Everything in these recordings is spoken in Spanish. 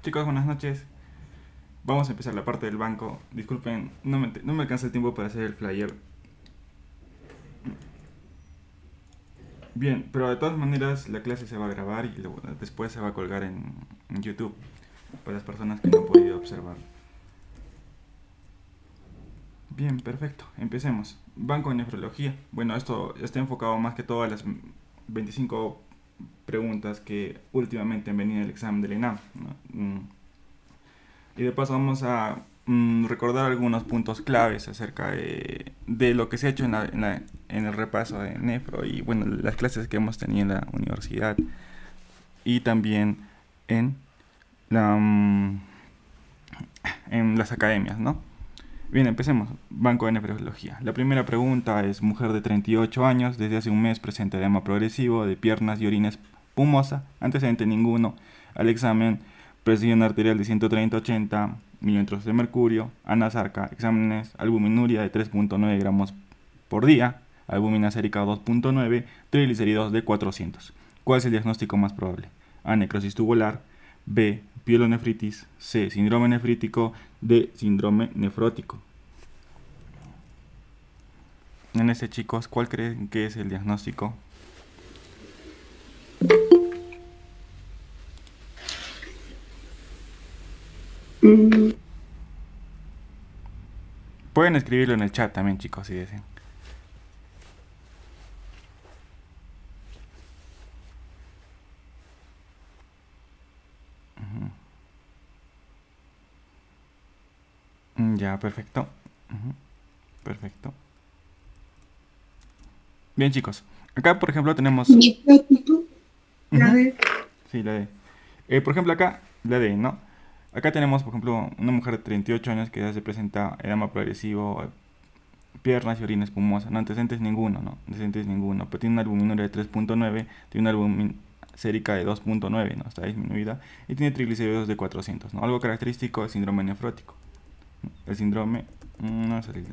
Chicos, buenas noches. Vamos a empezar la parte del banco. Disculpen, no me alcanza el tiempo para hacer el flyer. Bien, pero de todas maneras la clase se va a grabar y después se va a colgar en YouTube para las personas que no han podido observar. Bien, perfecto. Empecemos. Banco de nefrología. Bueno, esto está enfocado más que todo a las 25 preguntas que últimamente han venido en el examen del ENAM, ¿no? Y de paso vamos a recordar algunos puntos claves acerca de lo que se ha hecho en el repaso de Nefro y bueno, las clases que hemos tenido en la universidad y también en, la, en las academias, ¿no? Bien, empecemos. Banco de nefrología. La primera pregunta es: mujer de 38 años, desde hace un mes presenta edema progresivo de piernas y orina espumosa, antecedente ninguno, al examen presión arterial de 130-80 milímetros de mercurio, anasarca, exámenes, albuminuria de 3.9 gramos por día, albúmina sérica 2.9, triglicéridos de 400. ¿Cuál es el diagnóstico más probable? A, necrosis tubular; B, pielonefritis; C, síndrome nefrítico; D, síndrome nefrótico. En este, chicos, ¿cuál creen que es el diagnóstico? Pueden escribirlo en el chat también, chicos, si desean. Ya, perfecto. Perfecto. Bien, chicos. Acá, por ejemplo, tenemos... La D. Sí, la D. Por ejemplo, acá, la D, ¿no? Acá tenemos, por ejemplo, una mujer de 38 años que ya se presenta edema progresivo, piernas y orina espumosa. No, antecedentes ninguno, ¿no? Antecedentes ninguno. Pero tiene una albuminuria de 3.9, tiene una albumina sérica de 2.9, ¿no? Está disminuida. Y tiene triglicéridos de 400, ¿no? Algo característico del síndrome nefrótico. El síndrome... No es el...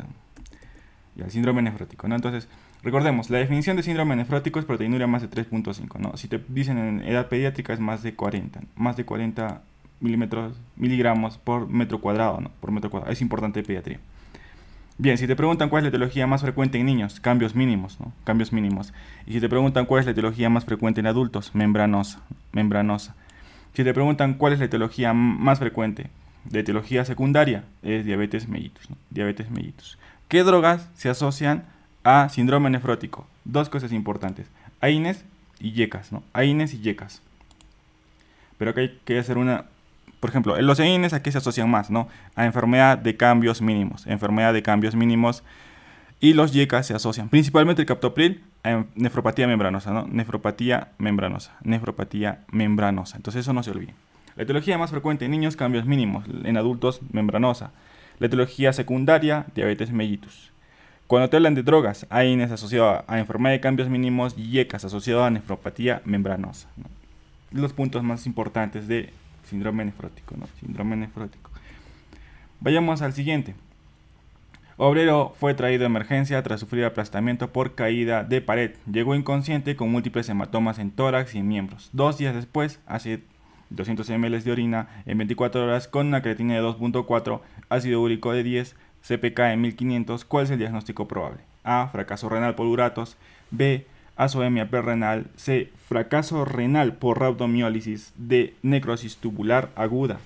Ya, el síndrome nefrótico, ¿no? Entonces, recordemos, la definición de síndrome nefrótico es proteinuria más de 3.5, ¿no? Si te dicen en edad pediátrica es más de 40 miligramos por metro cuadrado, ¿no? Por metro cuadrado. Es importante de pediatría. Bien, si te preguntan cuál es la etiología más frecuente en niños, cambios mínimos, ¿no? Cambios mínimos. Y si te preguntan cuál es la etiología más frecuente en adultos, membranosa, membranosa. Si te preguntan cuál es la etiología más frecuente de etiología secundaria, es diabetes mellitus, ¿no? Diabetes mellitus. ¿Qué drogas se asocian a síndrome nefrótico? Dos cosas importantes: AINES y YECAS, ¿no? AINES y YECAS. Pero acá hay que hacer una... Por ejemplo, los AINES, ¿a qué se asocian más, no? A enfermedad de cambios mínimos. Enfermedad de cambios mínimos. Y los YECAS se asocian principalmente el captopril a nefropatía membranosa, ¿no? Nefropatía membranosa. Nefropatía membranosa. Entonces eso no se olvide. La etiología más frecuente en niños, cambios mínimos. En adultos, membranosa. La etiología secundaria, diabetes mellitus. Cuando te hablan de drogas, AINES asociado a enfermedad de cambios mínimos y YECAS asociado a nefropatía membranosa, ¿no? Los puntos más importantes de síndrome nefrótico, ¿no? Síndrome nefrótico. Vayamos al siguiente. Obrero fue traído a emergencia tras sufrir aplastamiento por caída de pared. Llegó inconsciente con múltiples hematomas en tórax y en miembros. 2 días después, hace 200 ml de orina en 24 horas con una creatina de 2.4, ácido úrico de 10, CPK en 1500. ¿Cuál es el diagnóstico probable? A, fracaso renal por uratos; B, azoemia perrenal; C, fracaso renal por rhabdomiólisis; D, necrosis tubular aguda.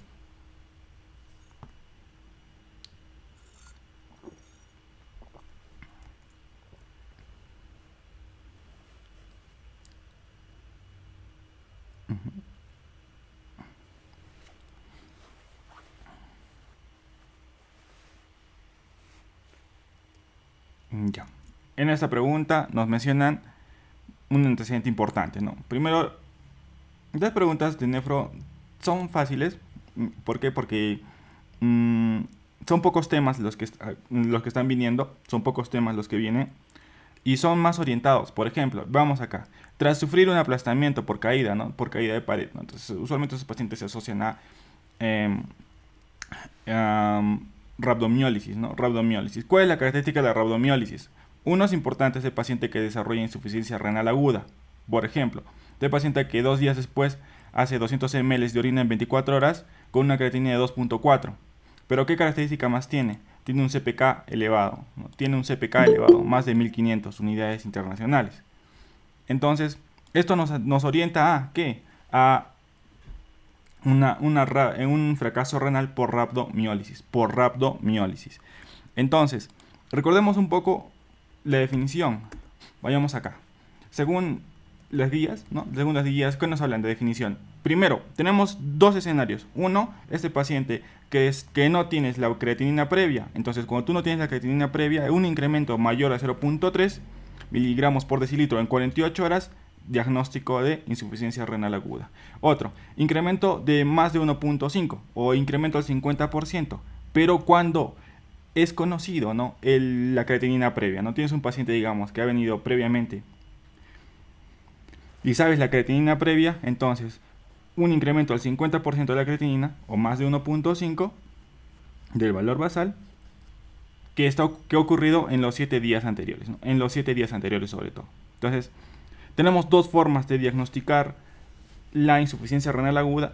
Ya. En esta pregunta nos mencionan un antecedente importante, ¿no? Primero, las preguntas de nefro son fáciles. ¿Por qué? Porque son pocos temas los que están viniendo, son pocos temas los que vienen y son más orientados. Por ejemplo, vamos acá. Tras sufrir un aplastamiento por caída, ¿no? Por caída de pared, ¿no? Entonces, usualmente esos pacientes se asocian a eh, rhabdomiólisis, ¿no? Rhabdomiólisis. ¿Cuál es la característica de la rhabdomiólisis? Uno es importante es el paciente que desarrolla insuficiencia renal aguda. Por ejemplo, el paciente que 2 días después hace 200 ml de orina en 24 horas con una creatinina de 2.4. Pero ¿qué característica más tiene? Tiene un CPK elevado, ¿no? Tiene un CPK elevado, más de 1500 unidades internacionales. Entonces, esto nos orienta a ¿qué? A un fracaso renal por rhabdomiólisis. Entonces, recordemos un poco la definición. Vayamos acá. Según las guías, ¿no? Según las guías, ¿qué nos hablan de definición? Primero, tenemos dos escenarios. Uno, este paciente que no tienes la creatinina previa. Entonces, cuando tú no tienes la creatinina previa, un incremento mayor a 0.3 miligramos por decilitro en 48 horas, diagnóstico de insuficiencia renal aguda. Otro, incremento de más de 1.5 o incremento al 50%, pero cuando es conocido, ¿no? La creatinina previa, ¿no? Tienes un paciente, digamos, que ha venido previamente y sabes la creatinina previa, entonces un incremento al 50% de la creatinina o más de 1.5 del valor basal que ha ocurrido en los 7 días anteriores, ¿no? En los 7 días anteriores sobre todo. Entonces, tenemos dos formas de diagnosticar la insuficiencia renal aguda.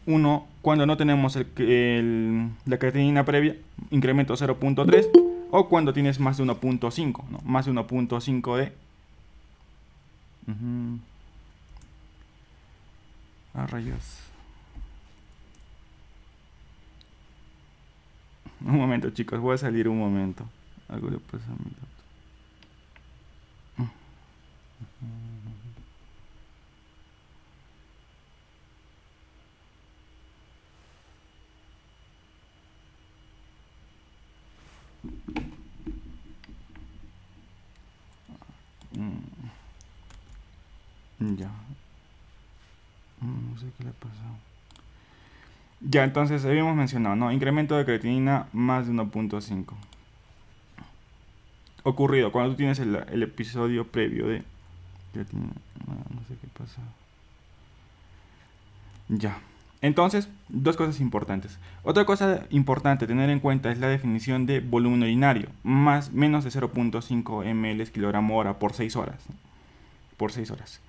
Uno, cuando no tenemos la creatinina previa, incremento 0.3, o cuando tienes más de 1.5, ¿no? Más de 1.5 de... rayos. Un momento, chicos, voy a salir un momento. Algo le pasa a mi laptop. Ya. No sé qué le ha pasado. Ya, entonces habíamos mencionado, ¿no? Incremento de creatinina más de 1.5. Ocurrido cuando tú tienes el episodio previo de creatinina. No sé qué pasa. Ya. Entonces, dos cosas importantes. Otra cosa importante a tener en cuenta es la definición de volumen urinario, menos de 0.5 ml kilogramo hora por 6 horas. ¿No? Por 6 horas.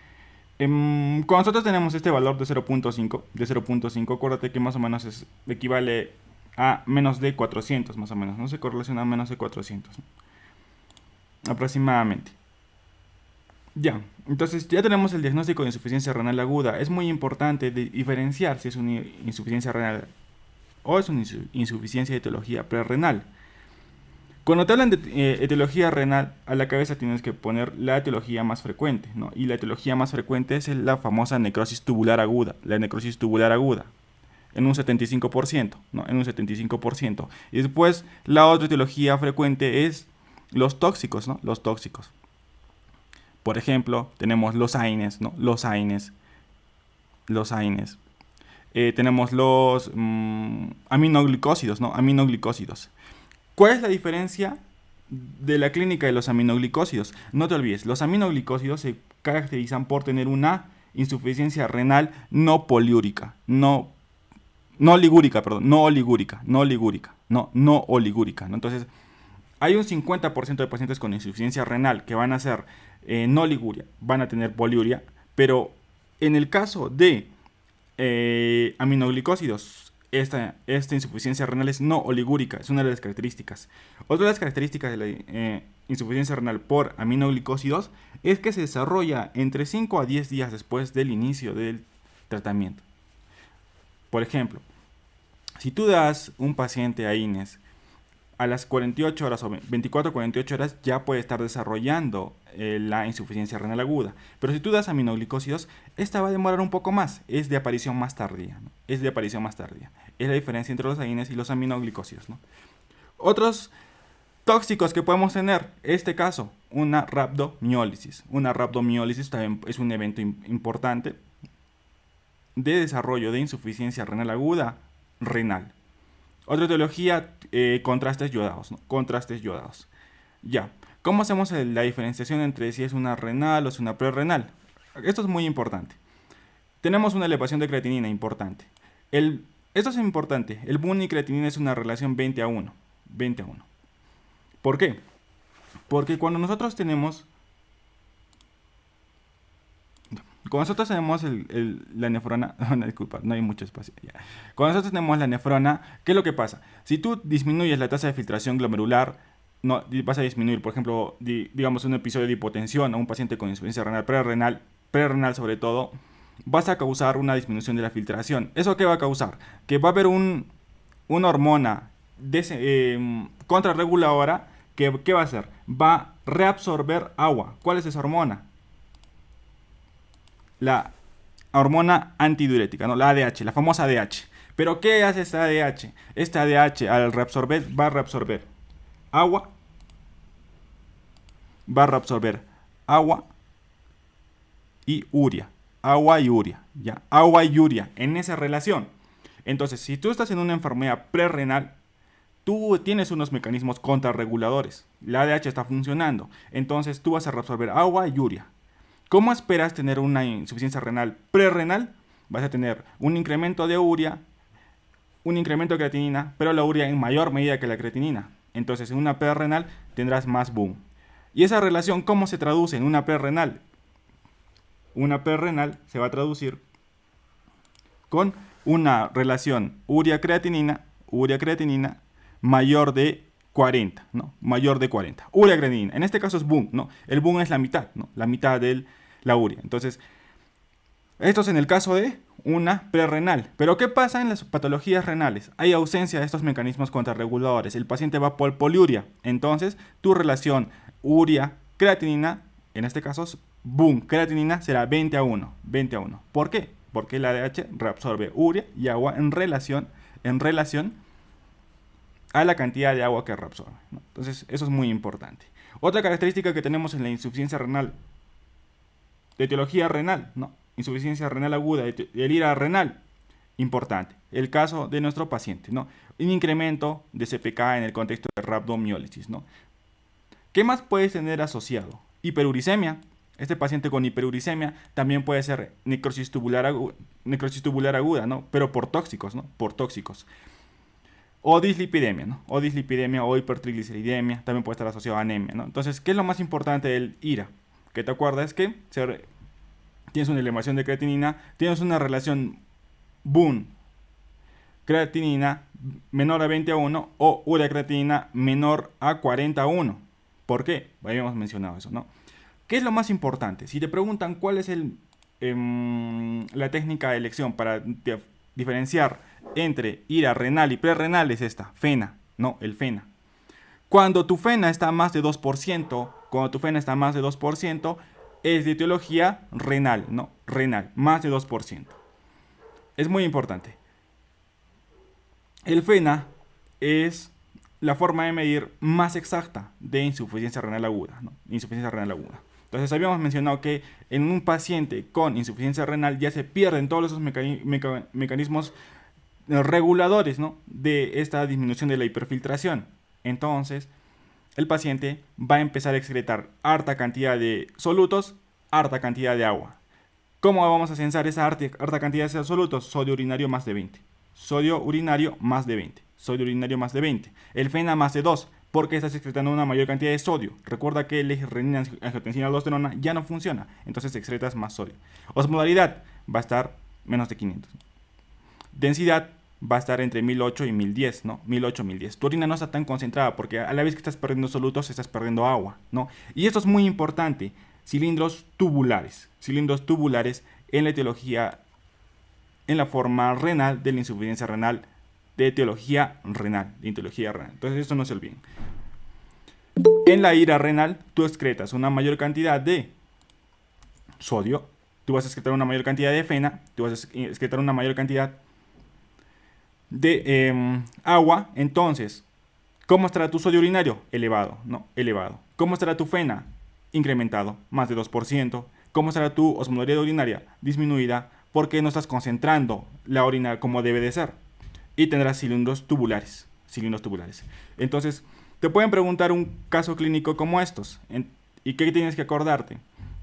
Cuando nosotros tenemos este valor de 0.5, acuérdate que más o menos equivale a menos de 400, más o menos, no se correlaciona a menos de 400, ¿no? Aproximadamente. Ya, entonces ya tenemos el diagnóstico de insuficiencia renal aguda. Es muy importante diferenciar si es una insuficiencia renal o es una insuficiencia de etiología prerrenal. Cuando te hablan de etiología renal, a la cabeza tienes que poner la etiología más frecuente, ¿no? Y la etiología más frecuente es la famosa necrosis tubular aguda, la necrosis tubular aguda, en un 75%, ¿no? En un 75%. Y después la otra etiología frecuente es los tóxicos, ¿no? Los tóxicos. Por ejemplo, tenemos los AINES, ¿no? Los AINES. Tenemos los aminoglicósidos, ¿no? Aminoglicósidos. ¿Cuál es la diferencia de la clínica de los aminoglicósidos? No te olvides, los aminoglicósidos se caracterizan por tener una insuficiencia renal no poliúrica, no oligúrica, ¿no? Entonces, hay un 50% de pacientes con insuficiencia renal que van a ser no liguria, van a tener poliuria, pero en el caso de aminoglicósidos, esta insuficiencia renal es no oligúrica, es una de las características. Otra de las características de la insuficiencia renal por aminoglicósidos es que se desarrolla entre 5 a 10 días después del inicio del tratamiento. Por ejemplo, si tú das un paciente a INES a las 48 horas o 24 a 48 horas ya puede estar desarrollando la insuficiencia renal aguda. Pero si tú das aminoglicósidos, esta va a demorar un poco más. Es de aparición más tardía, ¿no? Es la diferencia entre los AINES y los aminoglicósidos, ¿no? Otros tóxicos que podemos tener, este caso, una rhabdomiólisis. Una rhabdomiólisis también es un evento importante de desarrollo de insuficiencia renal aguda renal. Otra etiología, contrastes yodados, ¿no? Contrastes yodados. Ya. ¿Cómo hacemos la diferenciación entre si es una renal o es una prerrenal? Esto es muy importante. Tenemos una elevación de creatinina importante. Esto es importante. El BUN y creatinina es una relación 20 a 1. 20 a 1. ¿Por qué? Porque cuando nosotros tenemos cuando nosotros tenemos la nefrona, no, disculpa, no hay mucho espacio. Ya. Cuando nosotros tenemos la nefrona, ¿qué es lo que pasa? Si tú disminuyes la tasa de filtración glomerular, no, vas a disminuir, por ejemplo, digamos un episodio de hipotensión a un paciente con insuficiencia renal prerrenal sobre todo, vas a causar una disminución de la filtración. ¿Eso qué va a causar? Que va a haber una hormona contrarreguladora que ¿qué va a hacer? Va a reabsorber agua. ¿Cuál es esa hormona? La hormona antidiurética, ¿no? La ADH, la famosa ADH. ¿Pero qué hace esta ADH? Esta ADH al reabsorber va a reabsorber agua, y urea. Agua y urea, ¿ya? Agua y urea en esa relación. Entonces, si tú estás en una enfermedad prerrenal, tú tienes unos mecanismos contrarreguladores. La ADH está funcionando. Entonces, tú vas a reabsorber agua y urea. ¿Cómo esperas tener una insuficiencia renal prerrenal? Vas a tener un incremento de urea, un incremento de creatinina, pero la urea en mayor medida que la creatinina. Entonces, en una prerrenal tendrás más boom. ¿Y esa relación cómo se traduce en una prerrenal? Una prerrenal se va a traducir con una relación urea-creatinina mayor de 40, ¿no? Mayor de 40. Urea-creatinina. En este caso es boom, ¿no? El boom es la mitad, ¿no? La mitad de la urea. Entonces, esto es en el caso de una prerrenal. Pero ¿qué pasa en las patologías renales? Hay ausencia de estos mecanismos contrarreguladores. El paciente va por poliuria. Entonces, tu relación urea-creatinina, en este caso es boom, creatinina será 20:1. 20:1. ¿Por qué? Porque la ADH reabsorbe urea y agua en relación a la cantidad de agua que reabsorbe, ¿no? Entonces, eso es muy importante. Otra característica que tenemos en la insuficiencia renal, de etiología renal, ¿no? Insuficiencia renal aguda, el IRA renal, importante. El caso de nuestro paciente, ¿no? Un incremento de CPK en el contexto de rhabdomiólisis, ¿no? ¿Qué más puedes tener asociado? Hiperuricemia. Este paciente con hiperuricemia también puede ser necrosis tubular aguda, ¿no? Pero por tóxicos, ¿no? Por tóxicos. O dislipidemia, ¿no? O dislipidemia o hipertrigliceridemia también puede estar asociado a anemia, ¿no? Entonces, ¿qué es lo más importante del IRA? Que te acuerdas que tienes una elevación de creatinina, tienes una relación boom creatinina menor a 20:1 o urea-creatinina menor a 40:1. ¿Por qué? Habíamos mencionado eso, ¿no? ¿Qué es lo más importante? Si te preguntan cuál es la técnica de elección para diferenciar entre IRA renal y prerrenal, es esta, FENA, ¿no? El FENA. Cuando tu FENA está a más de 2%, es de etiología renal, ¿no? Renal, más de 2%. Es muy importante. El FENA es la forma de medir más exacta de insuficiencia renal aguda, ¿no? Insuficiencia renal aguda. Entonces habíamos mencionado que en un paciente con insuficiencia renal ya se pierden todos esos mecanismos reguladores, ¿no? De esta disminución de la hiperfiltración. Entonces, el paciente va a empezar a excretar harta cantidad de solutos, harta cantidad de agua. ¿Cómo vamos a censar esa harta cantidad de solutos? Sodio urinario más de 20. Sodio urinario más de 20. El FENA más de 2, porque estás excretando una mayor cantidad de sodio. Recuerda que el renina, angiotensina, aldosterona ya no funciona, entonces excretas más sodio. Osmolaridad va a estar menos de 500. Densidad va a estar entre 1008 y 1010, ¿no? 1008 y 1010. Tu orina no está tan concentrada porque a la vez que estás perdiendo solutos, estás perdiendo agua, ¿no? Y esto es muy importante. Cilindros tubulares en la etiología, en la forma renal de la insuficiencia renal, de etiología renal. Entonces, esto no se olviden. En la IRA renal, tú excretas una mayor cantidad de sodio, tú vas a excretar una mayor cantidad de FENA, tú vas a excretar una mayor cantidad de agua. Entonces, ¿cómo estará tu sodio urinario? Elevado, ¿no? Elevado. ¿Cómo estará tu FENA? Incrementado, más de 2%. ¿Cómo estará tu osmolaridad urinaria? Disminuida, porque no estás concentrando la orina como debe de ser. Y tendrás cilindros tubulares. Entonces, te pueden preguntar un caso clínico como estos. ¿Y qué tienes que acordarte?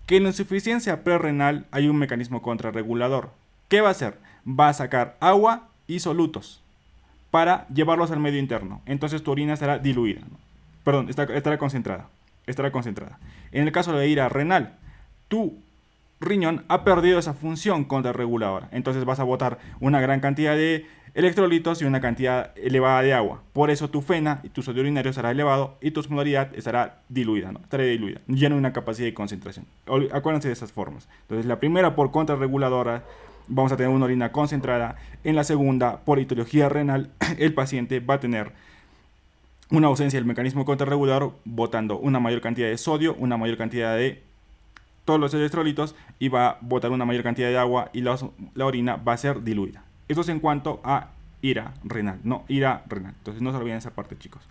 Que en la insuficiencia prerrenal hay un mecanismo contrarregulador. ¿Qué va a hacer? Va a sacar agua y solutos para llevarlos al medio interno. Entonces tu orina estará diluida, ¿no? Perdón, estará concentrada. En el caso de IRA renal, tu riñón ha perdido esa función contrarreguladora. Entonces vas a botar una gran cantidad de electrolitos y una cantidad elevada de agua. Por eso tu FeNA y tu sodio urinario estará elevado y tu osmolaridad estará diluida, ¿no? Estará diluida, ya no hay una capacidad de concentración. Acuérdense de esas formas. Entonces la primera por contrarreguladora vamos a tener una orina concentrada. En la segunda, por etiología renal, el paciente va a tener una ausencia del mecanismo contrarregulador, botando una mayor cantidad de sodio, una mayor cantidad de todos los electrolitos y va a botar una mayor cantidad de agua y la orina va a ser diluida. Eso es en cuanto a ira renal, no ira renal. Entonces no se olviden esa parte, chicos.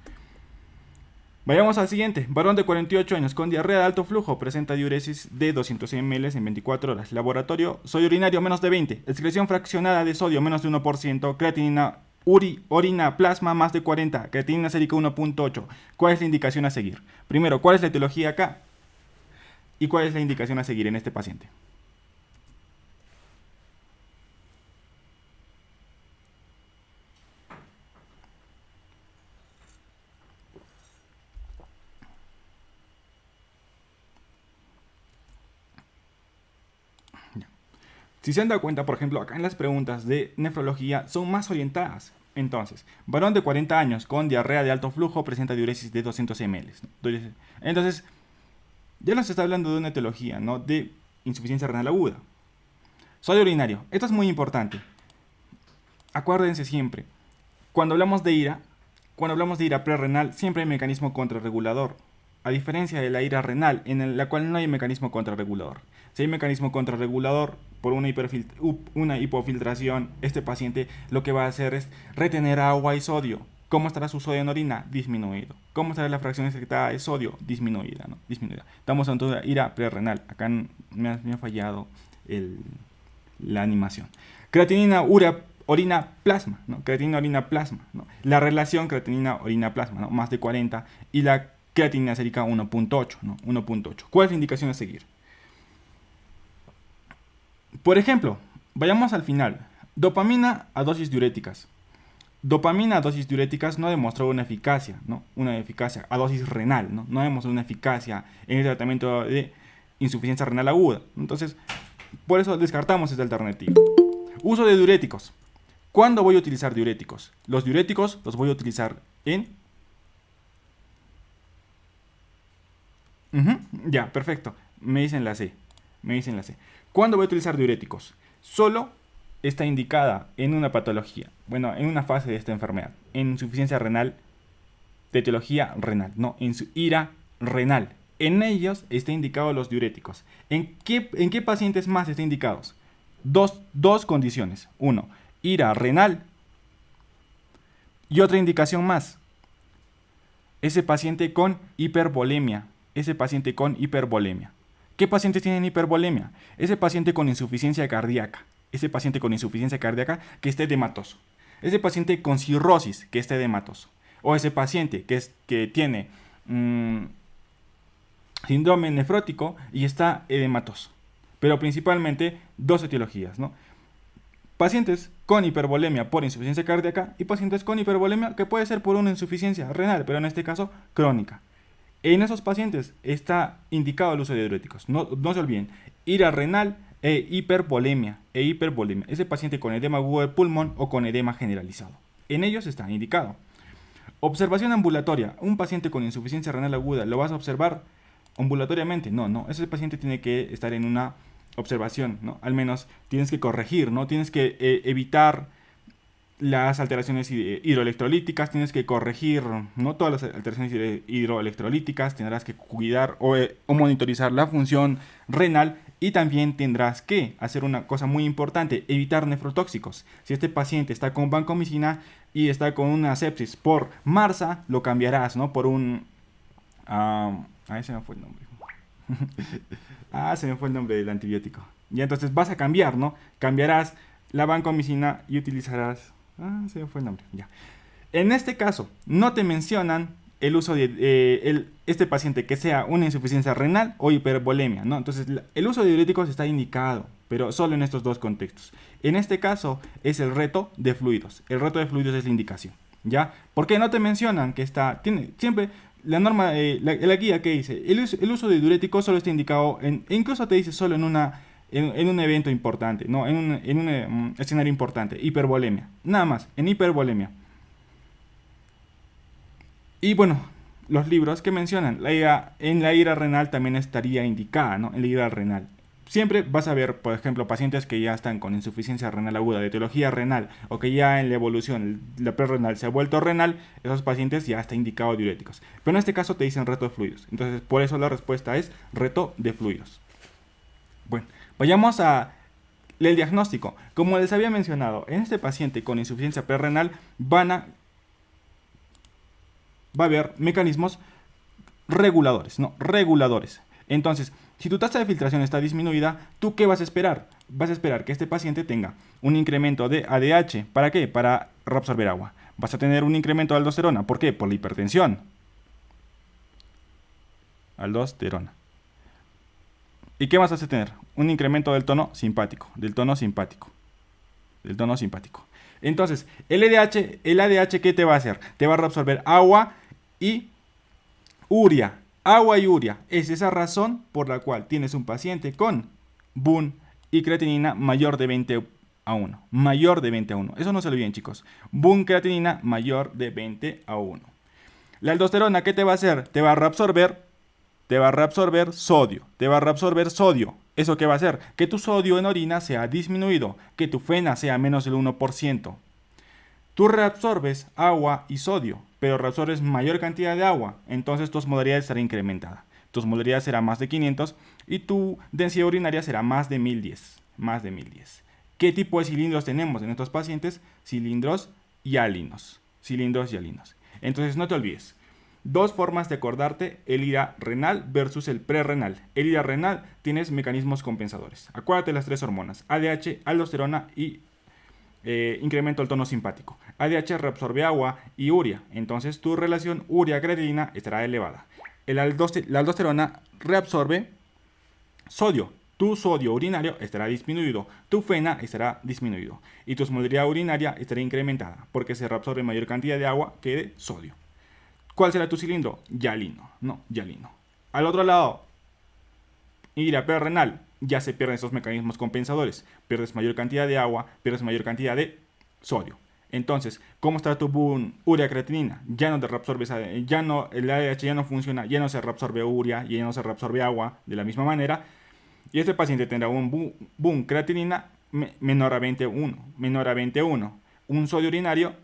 Vayamos al siguiente. Varón de 48 años con diarrea de alto flujo, presenta diuresis de 200 ml en 24 horas. Laboratorio, sodio urinario menos de 20, excreción fraccionada de sodio menos de 1%, creatinina orina plasma más de 40, creatinina sérica 1.8. ¿Cuál es la indicación a seguir? Primero, ¿cuál es la etiología acá? ¿Y cuál es la indicación a seguir en este paciente? Si se han dado cuenta, por ejemplo, acá en las preguntas de nefrología son más orientadas. Entonces, varón de 40 años con diarrea de alto flujo presenta diuresis de 200 ml, ¿no? Entonces, ya nos está hablando de una etiología, ¿no? De insuficiencia renal aguda. Sodio urinario. Esto es muy importante. Acuérdense siempre, cuando hablamos de ira prerrenal, siempre hay mecanismo contrarregulador. A diferencia de la ira renal, en la cual no hay mecanismo contrarregulador. Si hay mecanismo contrarregulador por una hipofiltración, este paciente lo que va a hacer es retener agua y sodio. ¿Cómo estará su sodio en orina? Disminuido. ¿Cómo estará la fracción excretada de sodio? Disminuida, ¿no? Disminuida. Estamos ante una ira prerrenal. Acá me ha fallado la animación. Creatinina, orina, plasma, ¿no? Creatinina, orina, plasma, ¿no? La relación creatinina, orina, plasma, ¿no? Más de 40. Y la creatinina sérica 1.8, ¿no? 1.8. ¿Cuál es la indicación a seguir? Por ejemplo, vayamos al final. Dopamina a dosis diuréticas. Dopamina a dosis diuréticas no demostró una eficacia, ¿no? Una eficacia a dosis renal, ¿no? No demostró una eficacia en el tratamiento de insuficiencia renal aguda. Entonces, por eso descartamos esta alternativa. Uso de diuréticos. ¿Cuándo voy a utilizar diuréticos? Los diuréticos los voy a utilizar en... Ya, perfecto. Me dicen la C. ¿Cuándo voy a utilizar diuréticos? Solo está indicada en una patología, bueno, en una fase de esta enfermedad, en insuficiencia renal, de etiología renal, no, en su ira renal. En ellos está indicado los diuréticos. ¿En qué pacientes más está indicados? Dos condiciones. Uno, ira renal. Y otra indicación más. Ese paciente con hipervolemia. ¿Qué pacientes tienen hipervolemia? Ese paciente con insuficiencia cardíaca. Que esté edematoso. Ese paciente con cirrosis que esté edematoso. O ese paciente que tiene síndrome nefrótico y está edematoso. Pero principalmente dos etiologías, ¿no? Pacientes con hipervolemia por insuficiencia cardíaca y pacientes con hipervolemia que puede ser por una insuficiencia renal, pero en este caso crónica. En esos pacientes está indicado el uso de diuréticos. No se olviden, ira renal e hipervolemia. Ese paciente con edema agudo del pulmón o con edema generalizado. En ellos está indicado. Observación ambulatoria. Un paciente con insuficiencia renal aguda, ¿lo vas a observar ambulatoriamente? No. Ese paciente tiene que estar en una observación, ¿no? Al menos tienes que corregir, ¿no? Tienes que evitar las alteraciones hidroelectrolíticas, tienes que corregir, ¿no? Todas las alteraciones hidroelectrolíticas, tendrás que cuidar o monitorizar la función renal y también tendrás que hacer una cosa muy importante, evitar nefrotóxicos. Si este paciente está con vancomicina y está con una sepsis por MARSA, lo cambiarás, ¿no? Por un... ahí se me fue el nombre. Se me fue el nombre del antibiótico. Y entonces vas a cambiar, ¿no? Cambiarás la vancomicina y utilizarás... se me fue el nombre, ya. En este caso, no te mencionan el uso de este paciente que sea una insuficiencia renal o hipervolemia, ¿no? Entonces, el uso de diuréticos está indicado, pero solo en estos dos contextos. En este caso, es el reto de fluidos. El reto de fluidos es la indicación, ¿ya? ¿Por qué no te mencionan que siempre la norma, la guía que dice, el uso de diuréticos solo está indicado, incluso te dice solo en una en un evento importante, ¿no? En un escenario importante, hipervolemia, nada más, en hipervolemia. Y bueno, los libros que mencionan, en la ira renal también estaría indicada, ¿no? En la ira renal. Siempre vas a ver, por ejemplo, pacientes que ya están con insuficiencia renal aguda, de etiología renal, o que ya en la evolución la prerrenal se ha vuelto renal, esos pacientes ya está indicado diuréticos. Pero en este caso te dicen reto de fluidos. Entonces, por eso la respuesta es reto de fluidos. Bueno, vayamos a el diagnóstico. Como les había mencionado, en este paciente con insuficiencia prerrenal va a haber mecanismos reguladores, ¿no? Reguladores. Entonces, si tu tasa de filtración está disminuida, ¿tú qué vas a esperar? Vas a esperar que este paciente tenga un incremento de ADH. ¿Para qué? Para reabsorber agua. Vas a tener un incremento de aldosterona. ¿Por qué? Por la hipertensión. Aldosterona. ¿Y qué más vas a tener? Un incremento del tono simpático. Del tono simpático. Del tono simpático. Entonces, el ADH, ¿qué te va a hacer? Te va a reabsorber agua y urea. Agua y urea. Es esa razón por la cual tienes un paciente con BUN y creatinina mayor de 20 a 1. Mayor de 20 a 1. Eso no se lo olviden, chicos. BUN creatinina mayor de 20 a 1. La aldosterona, ¿qué te va a hacer? Te va a reabsorber sodio. Te va a reabsorber sodio. ¿Eso qué va a hacer? Que tu sodio en orina sea disminuido. Que tu FeNA sea menos del 1%. Tú reabsorbes agua y sodio, pero reabsorbes mayor cantidad de agua, entonces tu osmolaridad estará incrementada. Tu osmolaridad será más de 500 y tu densidad urinaria será más de 1010. Más de 1010. ¿Qué tipo de cilindros tenemos en estos pacientes? Cilindros y alinos. Cilindros y alinos. Entonces no te olvides. Dos formas de acordarte el ira renal versus el prerrenal. El ira renal tienes mecanismos compensadores. Acuérdate las tres hormonas: ADH, aldosterona y incremento del tono simpático. ADH reabsorbe agua y urea, entonces tu relación urea-creatinina estará elevada. La aldosterona reabsorbe sodio. Tu sodio urinario estará disminuido, tu FeNA estará disminuido y tu osmolaridad urinaria estará incrementada porque se reabsorbe mayor cantidad de agua que de sodio. ¿Cuál será tu cilindro? Yalino, no, yalino. Al otro lado, ira prerrenal, ya se pierden esos mecanismos compensadores. Pierdes mayor cantidad de agua, pierdes mayor cantidad de sodio. Entonces, ¿cómo está tu urea creatinina? Ya no te reabsorbes, ya no, el ADH ya no funciona, ya no se reabsorbe urea, ya no se reabsorbe agua de la misma manera. Y este paciente tendrá un boom creatinina menor a 21, menor a 21. Un sodio urinario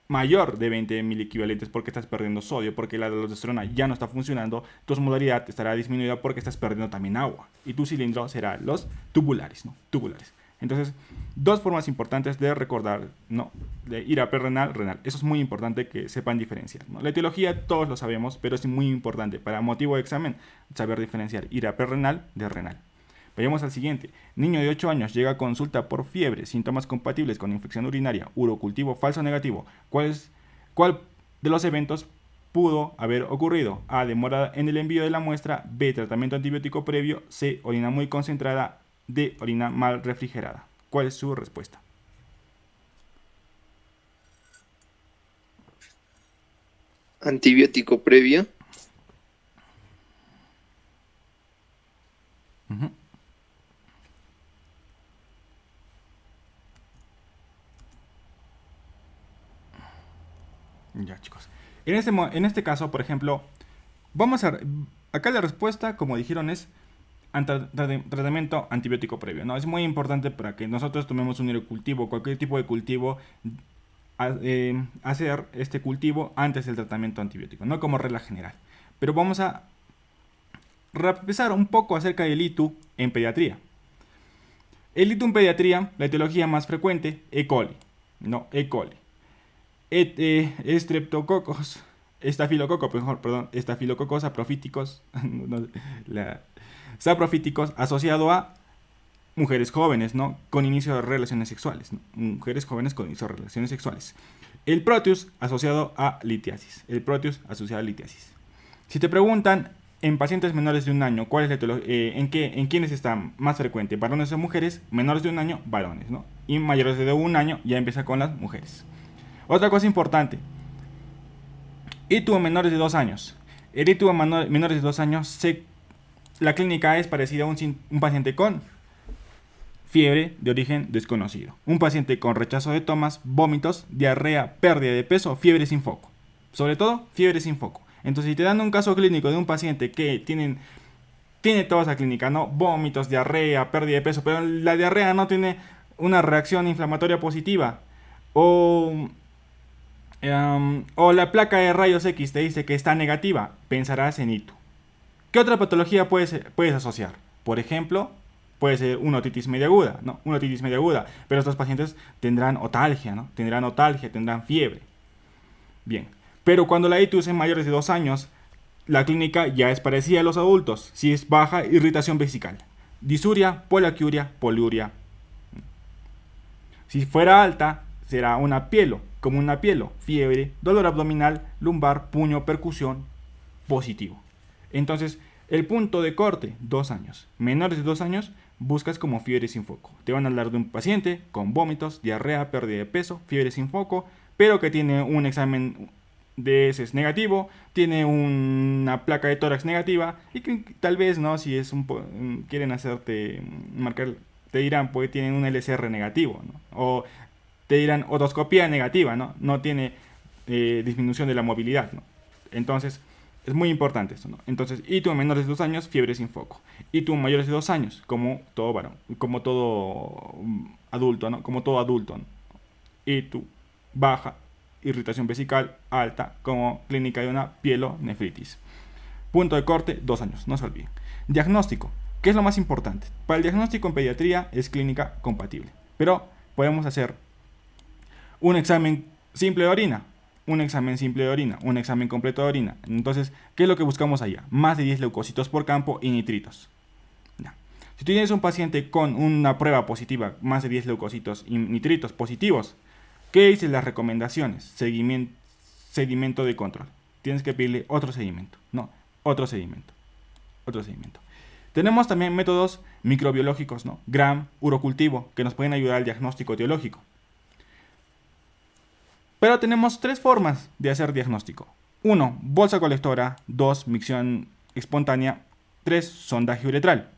mayor de 20 miliequivalentes porque estás perdiendo sodio, porque la aldosterona ya no está funcionando, tu osmolaridad estará disminuida porque estás perdiendo también agua y tu cilindro será los tubulares, ¿no? Tubulares. Entonces, dos formas importantes de recordar, ¿no? De ira prerrenal, renal. Eso es muy importante que sepan diferenciar, ¿no? La etiología todos lo sabemos, pero es muy importante para motivo de examen saber diferenciar ira prerrenal de renal. Vayamos al siguiente. Niño de 8 años llega a consulta por fiebre, síntomas compatibles con infección urinaria, urocultivo falso negativo. ¿Cuál de los eventos pudo haber ocurrido? A. Demora en el envío de la muestra. B. Tratamiento antibiótico previo. C. Orina muy concentrada. D. Orina mal refrigerada. ¿Cuál es su respuesta? Antibiótico previo. Ya, chicos. En este caso, por ejemplo, acá la respuesta, como dijeron, es tratamiento antibiótico previo, ¿no? Es muy importante para que nosotros tomemos un urocultivo, cualquier tipo de cultivo, hacer este cultivo antes del tratamiento antibiótico, no como regla general. Pero vamos a repasar un poco acerca del ITU en pediatría. El ITU en pediatría, la etiología más frecuente, E. coli, no, E. coli. Streptococos, estafilococos saprofíticos, saprofíticos asociado a mujeres jóvenes, ¿no? Con inicio de relaciones sexuales, ¿no? Mujeres jóvenes con inicio de relaciones sexuales. El Proteus asociado a litiasis. Si te preguntan en pacientes menores de un año, ¿cuál es la etiología? ¿En quiénes está más frecuente? ¿Varones o mujeres? Menores de un año, varones, ¿no? Y mayores de un año ya empieza con las mujeres. Otra cosa importante, ITU en menores de 2 años. El ITU en menores de 2 años, la clínica es parecida a un paciente con fiebre de origen desconocido. Un paciente con rechazo de tomas, vómitos, diarrea, pérdida de peso, fiebre sin foco. Sobre todo, fiebre sin foco. Entonces, si te dan un caso clínico de un paciente que tiene toda esa clínica, ¿no? Vómitos, diarrea, pérdida de peso, pero la diarrea no tiene una reacción inflamatoria positiva. O, o la placa de rayos X te dice que está negativa, pensarás en ITU. ¿Qué otra patología puedes asociar? Por ejemplo, puede ser una otitis media aguda, ¿no? Una otitis media aguda, pero estos pacientes tendrán otalgia, ¿no? Tendrán fiebre. Bien, pero cuando la ITU es en mayores de 2 años, la clínica ya es parecida a los adultos, si es baja irritación vesical, disuria, poliaquiuria, poliuria. Si fuera alta, será una pielo, como una pielo, fiebre, dolor abdominal, lumbar, puño, percusión, positivo. Entonces, el punto de corte, 2 años. Menores de 2 años, buscas como fiebre sin foco. Te van a hablar de un paciente con vómitos, diarrea, pérdida de peso, fiebre sin foco, pero que tiene un examen de heces negativo, tiene una placa de tórax negativa y que tal vez, ¿no? Si es quieren hacerte marcar, te dirán, pues tienen un LCR negativo, ¿no? O te dirán otoscopía negativa, ¿no? No tiene disminución de la movilidad, ¿no? Entonces, es muy importante esto, ¿no? Entonces, y tú menores de 2 años, fiebre sin foco. Y tú mayores de 2 años, como todo varón, como todo adulto, ¿no? Como todo adulto, ¿no? Y tú baja, irritación vesical alta, como clínica de una pielonefritis. Punto de corte, 2 años, no se olviden. Diagnóstico, ¿qué es lo más importante? Para el diagnóstico en pediatría es clínica compatible, pero podemos hacer un examen simple de orina, un examen simple de orina, un examen completo de orina. Entonces, ¿qué es lo que buscamos allá? Más de 10 leucocitos por campo y nitritos. Ya. Si tú tienes un paciente con una prueba positiva, más de 10 leucocitos y nitritos positivos, ¿qué dicen las recomendaciones? Seguimiento de control. Tienes que pedirle otro seguimiento. No, otro seguimiento. Otro seguimiento. Tenemos también métodos microbiológicos, ¿no? Gram, urocultivo, que nos pueden ayudar al diagnóstico etiológico. Pero tenemos 3 formas de hacer diagnóstico. 1, bolsa colectora. 2, micción espontánea. 3, sondaje uretral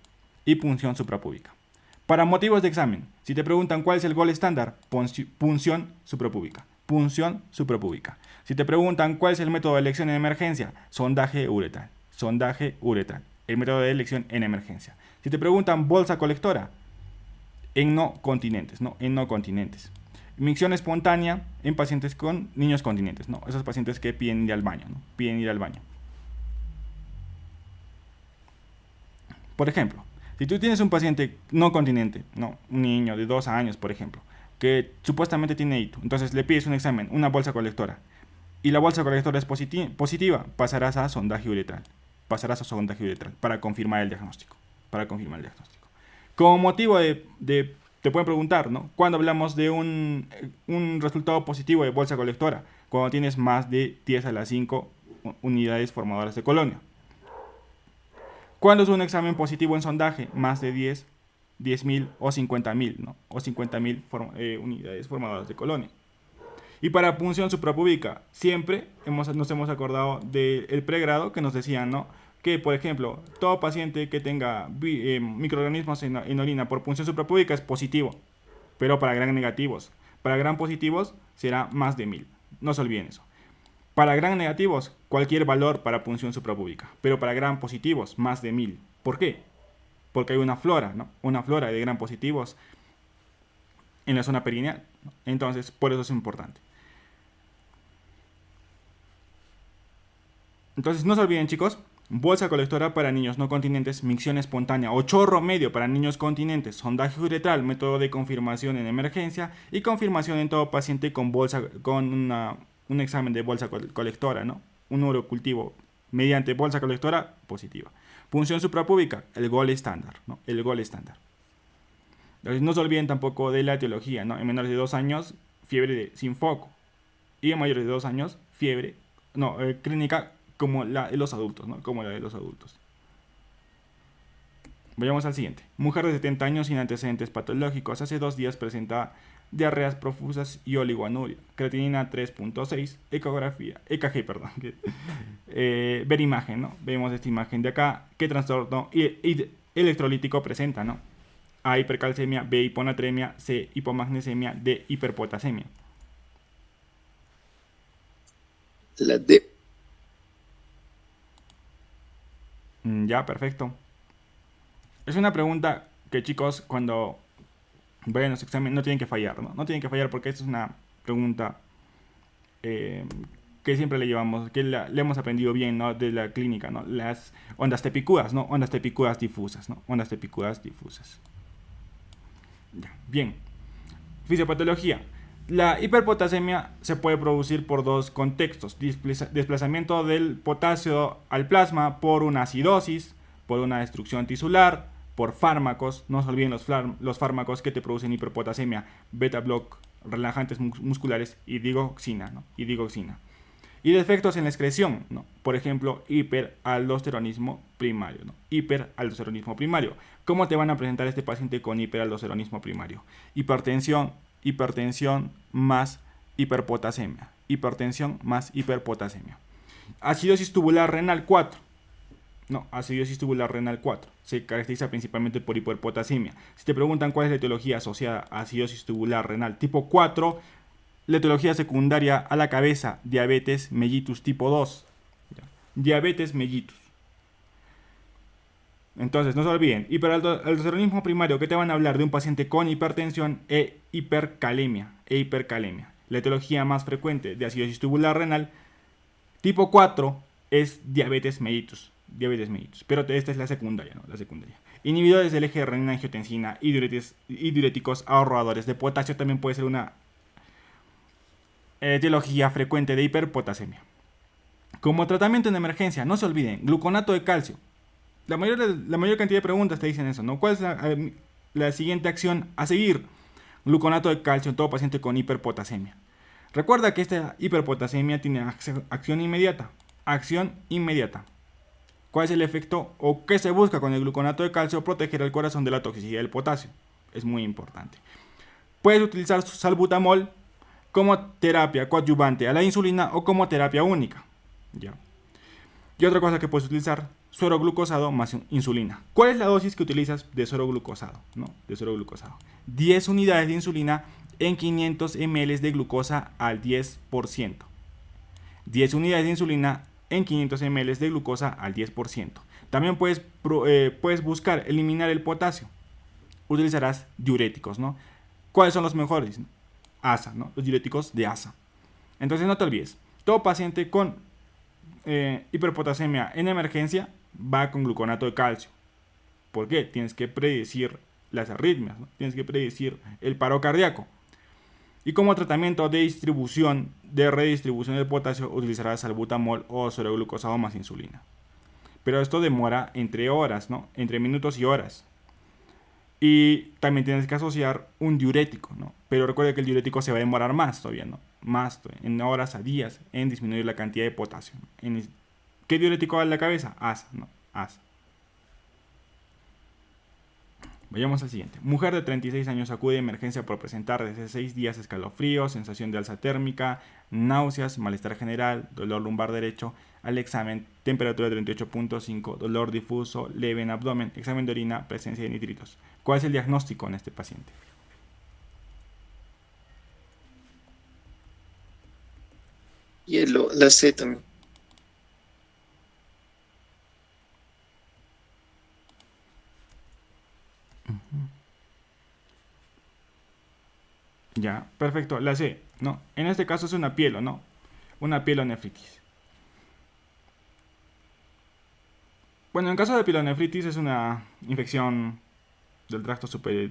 y punción suprapúbica. Para motivos de examen, si te preguntan cuál es el gol estándar, punción suprapúbica. Punción suprapúbica. Si te preguntan cuál es el método de elección en emergencia, sondaje uretral. Sondaje uretral. El método de elección en emergencia. Si te preguntan bolsa colectora, en no continentes, ¿no? En no continentes. Micción espontánea en pacientes con niños continentes, ¿no? Esos pacientes que piden ir al baño, ¿no? Piden ir al baño. Por ejemplo, si tú tienes un paciente no continente, no, un niño de 2 años, por ejemplo, que supuestamente tiene ITU, entonces le pides un examen, una bolsa colectora, y la bolsa colectora es positiva, pasarás a sondaje uretral. Pasarás a sondaje uretral para confirmar el diagnóstico. Para confirmar el diagnóstico. Como motivo te pueden preguntar, ¿no? Cuando hablamos de un resultado positivo de bolsa colectora, cuando tienes más de 10 a la 5 unidades formadoras de colonia. ¿Cuándo es un examen positivo en sondaje? Más de 10.000 o 50.000, ¿no? O 50.000 unidades formadoras de colonia. Y para punción suprapúbica, siempre nos hemos acordado del pregrado que nos decían, ¿no? Que, por ejemplo, todo paciente que tenga microorganismos en orina por punción suprapúbica es positivo, pero para gran negativos. Para gran positivos será más de 1.000. No se olviden eso. Para gran negativos, cualquier valor para punción suprapúbica, pero para gran positivos, más de 1.000. ¿Por qué? Porque hay una flora, ¿no? Una flora de gran positivos en la zona perineal, ¿no? Entonces, por eso es importante. Entonces, no se olviden, chicos, bolsa colectora para niños no continentes, micción espontánea o chorro medio para niños continentes, sondaje uretral, método de confirmación en emergencia y confirmación en todo paciente con un examen de bolsa colectora, ¿no? Un urocultivo mediante bolsa colectora positiva. Punción suprapúbica, el gol estándar, ¿no? El gol estándar. Entonces, no se olviden tampoco de la etiología, ¿no? En menores de 2 años, fiebre sin foco. Y en mayores de 2 años, clínica como la de los adultos, ¿no? Como la de los adultos. Vayamos al siguiente. Mujer de 70 años sin antecedentes patológicos. Hace 2 días presenta diarreas profusas y oligoanuria. Creatinina 3.6. Ecografía. EKG, perdón. Ver imagen, ¿no? Vemos esta imagen de acá. ¿Qué trastorno electrolítico presenta, no? A, hipercalcemia, B, hiponatremia, C, hipomagnesemia, D, hiperpotasemia. La D. Ya, perfecto. Es una pregunta que, chicos, cuando vayan a los exámenes no tienen que fallar, ¿no? No tienen que fallar porque esta es una pregunta eh, que siempre le llevamos, que le hemos aprendido bien, ¿no? De la clínica, ¿no? Las ondas tepicúas, ¿no? Ondas tepicúas difusas, ¿no? Ondas tepicúas difusas. Ya, bien. Fisiopatología. La hiperpotasemia se puede producir por dos contextos: desplazamiento del potasio al plasma por una acidosis, por una destrucción tisular, por fármacos. No se olviden los fármacos que te producen hiperpotasemia: beta block, relajantes musculares y digoxina, ¿no? Y digoxina. Y defectos en la excreción, ¿no? Por ejemplo, hiperaldosteronismo primario, ¿no? Hiperaldosteronismo primario. ¿Cómo te van a presentar este paciente con hiperaldosteronismo primario? Hipertensión, hipertensión más hiperpotasemia. Hipertensión más hiperpotasemia. Acidosis tubular renal 4. No, acidosis tubular renal 4. Se caracteriza principalmente por hiperpotasemia. Si te preguntan cuál es la etiología asociada a acidosis tubular renal tipo 4, la etiología secundaria a la cabeza: diabetes mellitus tipo 2. Diabetes mellitus. Entonces, no se olviden, hiperaldosteronismo primario, que te van a hablar de un paciente con hipertensión e hipercalemia. La etiología más frecuente de acidosis tubular renal tipo 4 es diabetes mellitus. Diabetes mellitus. Pero esta es la secundaria, ¿no? La secundaria. Inhibidores del eje renina-angiotensina y diuréticos ahorradores de potasio también puede ser una etiología frecuente de hiperpotasemia. Como tratamiento en emergencia, no se olviden, gluconato de calcio. La mayor cantidad de preguntas te dicen eso, ¿no? ¿Cuál es la siguiente acción a seguir? Gluconato de calcio en todo paciente con hiperpotasemia. Recuerda que esta hiperpotasemia tiene acción inmediata. Acción inmediata. ¿Cuál es el efecto o qué se busca con el gluconato de calcio? Proteger el corazón de la toxicidad del potasio. Es muy importante. Puedes utilizar salbutamol como terapia coadyuvante a la insulina o como terapia única. ¿Ya? Y otra cosa que puedes utilizar: suero glucosado más insulina. ¿Cuál es la dosis que utilizas de suero glucosado? ¿No? De suero glucosado. 10 unidades de insulina en 500 ml de glucosa al 10%. 10 unidades de insulina en 500 ml de glucosa al 10%. También puedes buscar eliminar el potasio. Utilizarás diuréticos, ¿no? ¿Cuáles son los mejores? ASA, ¿no? Los diuréticos de ASA. Entonces no te olvides, todo paciente con hiperpotasemia en emergencia va con gluconato de calcio. ¿Por qué? Tienes que predecir las arritmias, ¿no? Tienes que predecir el paro cardíaco. Y como tratamiento de redistribución del potasio, utilizarás salbutamol o suero glucosado más insulina. Pero esto demora entre horas, ¿no? Entre minutos y horas. Y también tienes que asociar un diurético, ¿no? Pero recuerda que el diurético se va a demorar más todavía, ¿no? Más todavía, en horas a días, en disminuir la cantidad de potasio. ¿Qué diurético va en la cabeza? ASA, ¿no? ASA. Vayamos al siguiente. Mujer de 36 años acude a emergencia por presentar desde 6 días escalofríos, sensación de alza térmica, náuseas, malestar general, dolor lumbar derecho. Al examen, temperatura de 38.5, dolor difuso, leve en abdomen, examen de orina, presencia de nitritos. ¿Cuál es el diagnóstico en este paciente? Hielo, la C también. Ya, perfecto, la C, ¿no? En este caso es una pielo, ¿no? Una pielonefritis. Bueno, en caso de pielonefritis es una infección del tracto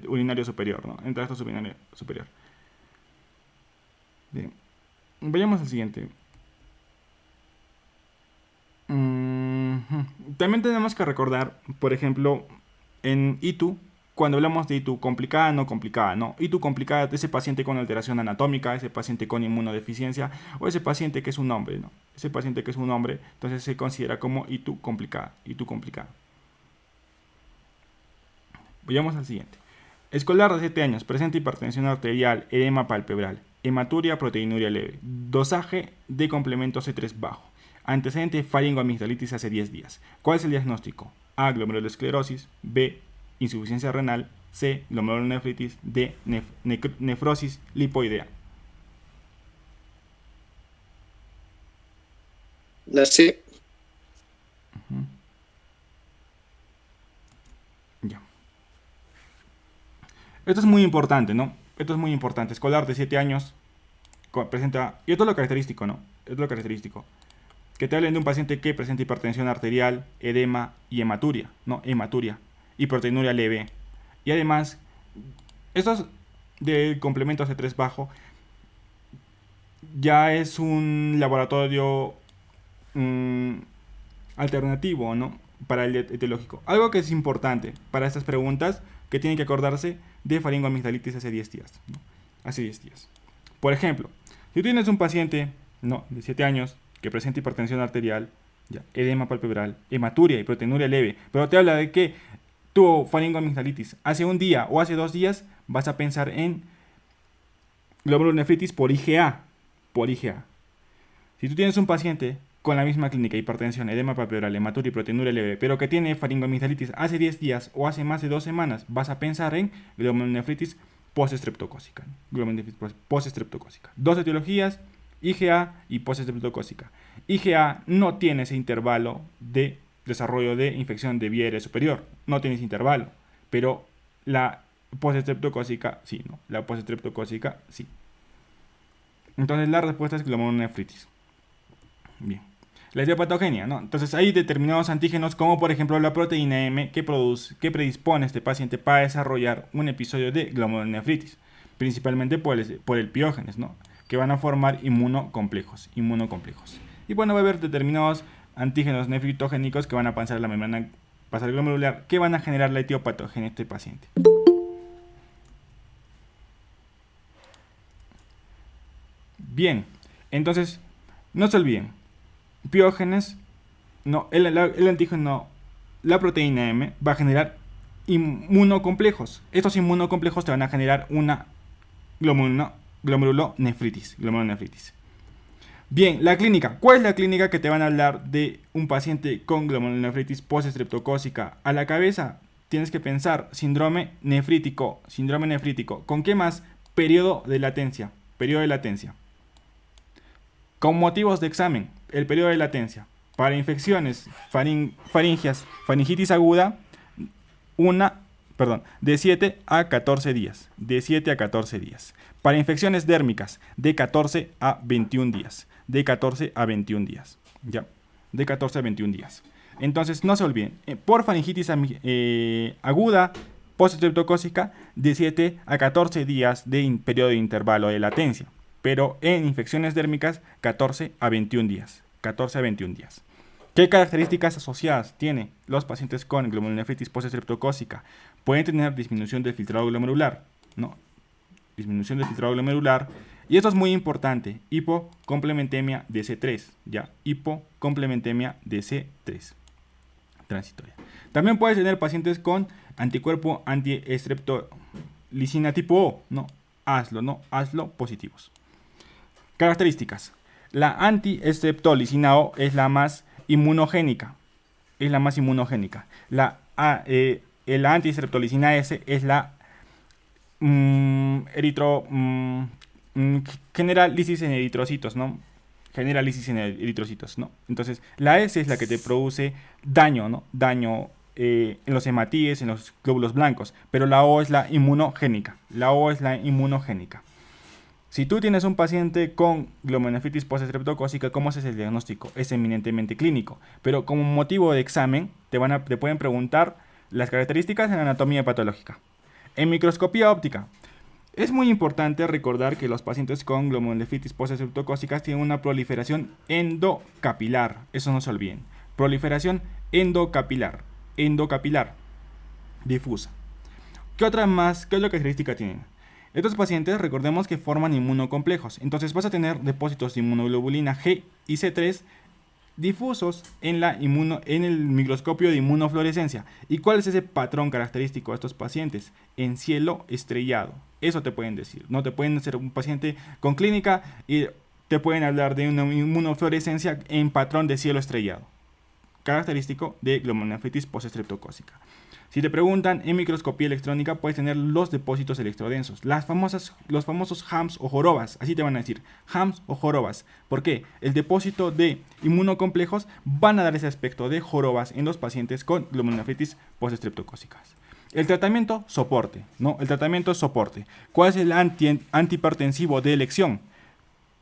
urinario superior, ¿no? En tracto urinario superior. Bien. Vayamos al siguiente. También tenemos que recordar, por ejemplo, en ITU, cuando hablamos de ITU complicada, no complicada, no. ITU complicada, ese paciente con alteración anatómica, ese paciente con inmunodeficiencia, o ese paciente que es un hombre, ¿no? Ese paciente que es un hombre, entonces se considera como ITU complicada, ITU complicada. Vayamos al siguiente. Escolar de 7 años, presenta hipertensión arterial, edema palpebral, hematuria, proteinuria leve, dosaje de complemento C3 bajo, antecedente faringoamigdalitis hace 10 días. ¿Cuál es el diagnóstico? A, glomerulosclerosis, B, insuficiencia renal, C, glomerulonefritis. D, nefrosis lipoidea. La C. Ya. Esto es muy importante, ¿no? Esto es muy importante. Escolar de 7 años presenta... Y esto es lo característico, ¿no? Esto es lo característico. Que te hablen de un paciente que presenta hipertensión arterial, edema y hematuria, ¿no? Hematuria y proteinuria leve. Y además, estos de complemento C3 bajo ya es un laboratorio alternativo, ¿no? Para el etiológico. Algo que es importante para estas preguntas, que tienen que acordarse de faringoamigdalitis hace 10 días, ¿no? Hace 10 días. Por ejemplo, si tienes un paciente, ¿no?, de 7 años que presenta hipertensión arterial, ya, edema palpebral, hematuria y proteinuria leve, pero te habla de que tuvo faringoamigdalitis hace un día o hace 2 días, vas a pensar en glomerulonefritis por IgA. Por IgA. Si tú tienes un paciente con la misma clínica, hipertensión, edema palpebral, hematuria y proteinuria leve, pero que tiene faringoamigdalitis hace 10 días o hace más de 2 semanas, vas a pensar en glomerulonefritis postestreptocócica. Glomerulonefritis postestreptocócica. 2 etiologías, IgA y postestreptocócica. IgA no tiene ese intervalo de desarrollo de infección de vía aérea superior. No tiene ese intervalo. Pero la postestreptocócica sí, ¿no? La postestreptocócica sí. Entonces la respuesta es glomerulonefritis. Bien. La etiopatogenia, ¿no? Entonces hay determinados antígenos como por ejemplo la proteína M que predispone a este paciente para desarrollar un episodio de glomerulonefritis, principalmente por el piógenes, ¿no?, que van a formar inmunocomplejos. Y bueno, va a haber determinados antígenos nefritogénicos que van a pasar la membrana basal glomerular que van a generar la etiopatogenia en este paciente. Bien, entonces no se olviden, piógenes, no, el antígeno, la proteína M va a generar inmunocomplejos. Estos inmunocomplejos te van a generar una glomerulonefritis. Bien, la clínica. ¿Cuál es la clínica que te van a hablar de un paciente con glomerulonefritis postestreptocócica? A la cabeza tienes que pensar síndrome nefrítico. ¿Con qué más? Periodo de latencia. Con motivos de examen, el periodo de latencia. Para infecciones faringitis aguda, de 7 a 14 días. Para infecciones dérmicas, de 14 a 21 días. ¿Ya? De 14 a 21 días. Entonces, no se olviden, por faringitis aguda, postestreptocócica, de 7 a 14 días de periodo de intervalo de latencia. Pero en infecciones dérmicas, 14 a 21 días. ¿Qué características asociadas tienen los pacientes con glomerulonefritis postestreptocócica? Pueden tener disminución del filtrado glomerular, ¿no? Y esto es muy importante, hipocomplementemia de C3, ¿ya? Hipocomplementemia de C3 transitoria. También puedes tener pacientes con anticuerpo antiestreptolicina tipo O, ¿no? Hazlo positivos. Características. La antiestreptolicina O es la más inmunogénica. La antiestreptolicina S es la generalisis en eritrocitos, ¿no? Entonces, la S es la que te produce daño, ¿no? En los hematíes, en los glóbulos blancos. Pero la O es la inmunogénica. Si tú tienes un paciente con glomerulonefritis postestreptocócica, ¿cómo haces el diagnóstico? Es eminentemente clínico. Pero como motivo de examen, te pueden preguntar las características en anatomía patológica. En microscopía óptica, es muy importante recordar que los pacientes con glomerulonefritis postestreptocócica tienen una proliferación endocapilar. Eso no se olviden. Proliferación endocapilar. Difusa. ¿Qué otra característica tienen? Estos pacientes, recordemos que forman inmunocomplejos. Entonces vas a tener depósitos de inmunoglobulina G y C3 difusos en el microscopio de inmunofluorescencia. ¿Y cuál es ese patrón característico de estos pacientes? En cielo estrellado. Eso te pueden decir. No te pueden hacer un paciente con clínica y te pueden hablar de una inmunofluorescencia en patrón de cielo estrellado. característico de glomerulonefritis postestreptocócica. Si te preguntan en microscopía electrónica, puedes tener los depósitos electrodensos, los famosos HAMS o jorobas, así te van a decir, HAMS o jorobas. ¿Por qué? El depósito de inmunocomplejos van a dar ese aspecto de jorobas en los pacientes con glomerulonefritis postestreptocócicas. El tratamiento, soporte, ¿no? El tratamiento es soporte. ¿Cuál es el antihipertensivo de elección?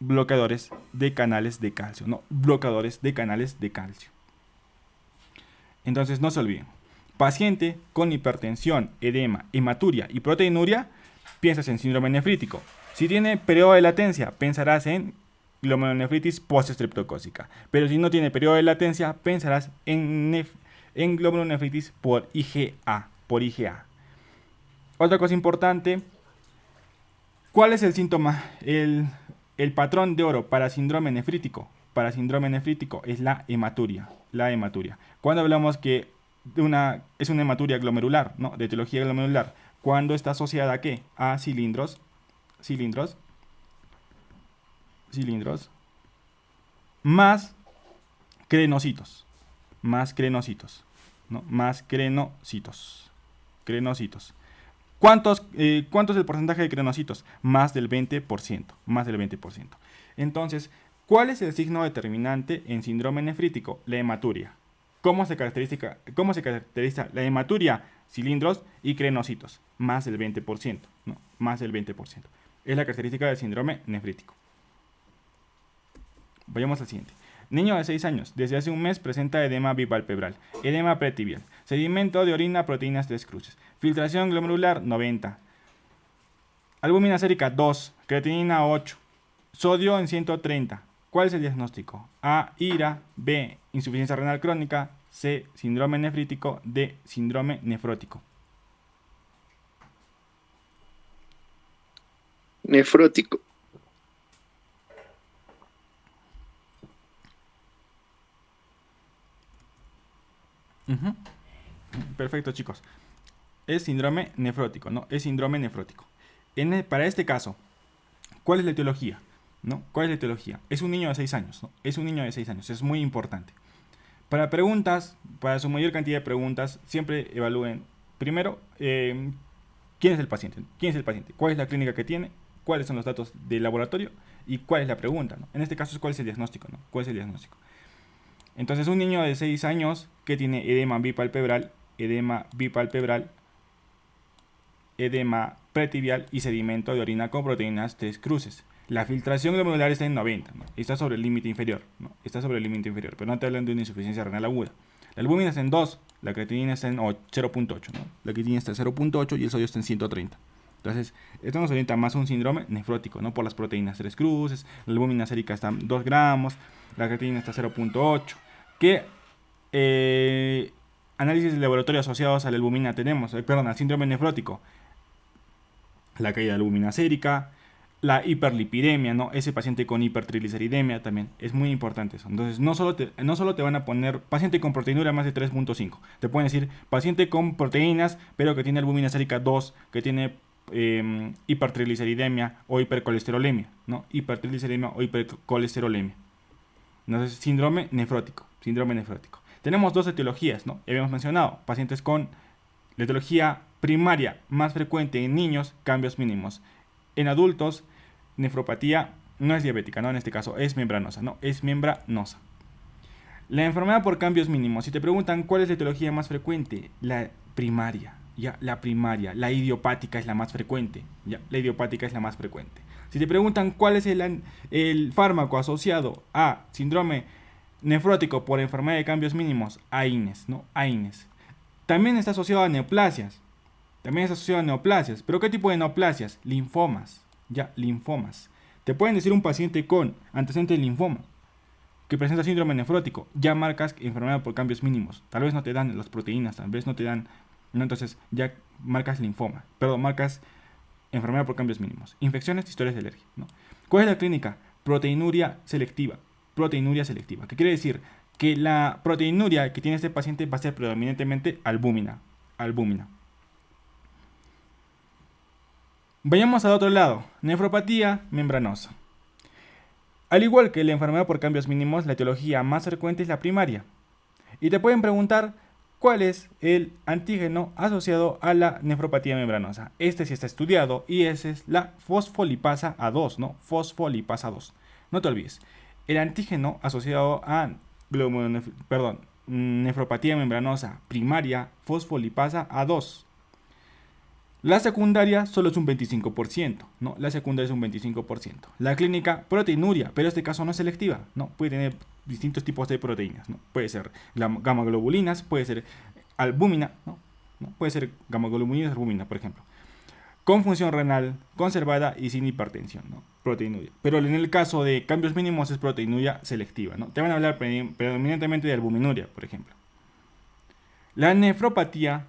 Bloqueadores de canales de calcio, ¿no? Bloqueadores de canales de calcio. Entonces, no se olviden. Paciente con hipertensión, edema, hematuria y proteinuria, piensas en síndrome nefrítico. Si tiene periodo de latencia, pensarás en glomerulonefritis postestreptocócica. Pero si no tiene periodo de latencia, pensarás en glomerulonefritis por IgA. Otra cosa importante, ¿cuál es el síntoma? El patrón de oro para síndrome nefrítico. Para síndrome nefrítico es la hematuria. Cuando hablamos que es una hematuria glomerular, ¿no? De etiología glomerular, cuando está asociada ¿a qué? A cilindros más crenocitos, ¿no? Más crenocitos. ¿Cuánto es el porcentaje de crenocitos? Más del 20%. Entonces, ¿cuál es el signo determinante en síndrome nefrítico? La hematuria. ¿Cómo se caracteriza la hematuria? Cilindros y crenocitos. Más del 20%. ¿No? Más del 20%. Es la característica del síndrome nefrítico. Vayamos al siguiente. Niño de 6 años, desde hace un mes presenta edema bipalpebral, edema pretibial, sedimento de orina, proteínas 3 cruces, filtración glomerular 90, albúmina sérica 2, creatinina 8, sodio en 130. ¿Cuál es el diagnóstico? A, ira, B, insuficiencia renal crónica, C, síndrome nefrítico, D, síndrome nefrótico. Nefrótico. Perfecto, chicos. Es síndrome nefrótico, ¿no? Es síndrome nefrótico. Para este caso, ¿cuál es la etiología? ¿No? ¿Cuál es la etiología? Es un niño de 6 años, ¿no? Es un niño de 6 años, es muy importante. Para preguntas, para su mayor cantidad de preguntas, siempre evalúen primero quién es el paciente, cuál es la clínica que tiene, cuáles son los datos del laboratorio y cuál es la pregunta, ¿no? En este caso, ¿cuál es el diagnóstico, ¿no? ¿Cuál es el diagnóstico? Entonces, un niño de 6 años que tiene edema bipalpebral, edema pretibial y sedimento de orina con proteínas 3 cruces. La filtración glomerular está en 90, ¿no? Está sobre el límite inferior, ¿no? Pero no te hablan de una insuficiencia renal aguda. La albúmina está en 2, la creatinina está en 0.8, ¿no? La creatinina está en 0.8 y el sodio está en 130. Entonces, esto nos orienta más a un síndrome nefrótico, ¿no? Por las proteínas 3 cruces, la albúmina sérica está en 2 gramos, la creatinina está en 0.8. ¿Qué análisis de laboratorio asociados a la albúmina tenemos? Al síndrome nefrótico. La caída de la albúmina sérica, la hiperlipidemia, ¿no? Ese paciente con hipertrigliceridemia también es muy importante eso. Entonces, no solo te van a poner paciente con proteinuria más de 3.5. Te pueden decir paciente con proteínas, pero que tiene albúmina sérica 2, que tiene hipertrigliceridemia o hipercolesterolemia, ¿no? Hipertrigliceridemia o hipercolesterolemia. Entonces, síndrome nefrótico. Tenemos dos etiologías, ¿no? Ya habíamos mencionado, pacientes con la etiología primaria más frecuente en niños, cambios mínimos. En adultos, nefropatía no es diabética, ¿no? En este caso es membranosa, ¿no? Es membranosa. La enfermedad por cambios mínimos. Si te preguntan cuál es la etiología más frecuente, la primaria. La idiopática es la más frecuente. Si te preguntan cuál es el fármaco asociado a síndrome nefrótico por enfermedad de cambios mínimos, AINES, ¿no? AINES. También está asociado a neoplasias. ¿Pero qué tipo de neoplasias? Linfomas. Linfomas. Te pueden decir un paciente con antecedente de linfoma que presenta síndrome nefrótico. Ya marcas enfermedad por cambios mínimos. Tal vez no te dan las proteínas, tal vez no te dan... ¿no? Entonces ya marcas linfoma. Marcas enfermedad por cambios mínimos. Infecciones, historias de alergia, ¿no? ¿Cuál es la clínica? Proteinuria selectiva. ¿Qué quiere decir? Que la proteinuria que tiene este paciente va a ser predominantemente albúmina. Vayamos al otro lado, nefropatía membranosa. Al igual que la enfermedad por cambios mínimos, la etiología más frecuente es la primaria. Y te pueden preguntar cuál es el antígeno asociado a la nefropatía membranosa. Este sí está estudiado y ese es la fosfolipasa A2, ¿no? Fosfolipasa 2. No te olvides. El antígeno asociado a nefropatía membranosa primaria, fosfolipasa A2. La secundaria solo es un 25%, ¿no? La secundaria es un 25%. La clínica, proteinuria, pero en este caso no es selectiva, ¿no? Puede tener distintos tipos de proteínas, ¿no? Puede ser gamma globulinas, puede ser albúmina, ¿no? Puede ser gamma globulinas, albúmina, por ejemplo. Con función renal conservada y sin hipertensión, ¿no? Proteinuria. Pero en el caso de cambios mínimos es proteinuria selectiva, ¿no? Te van a hablar predominantemente de albuminuria, por ejemplo. La nefropatía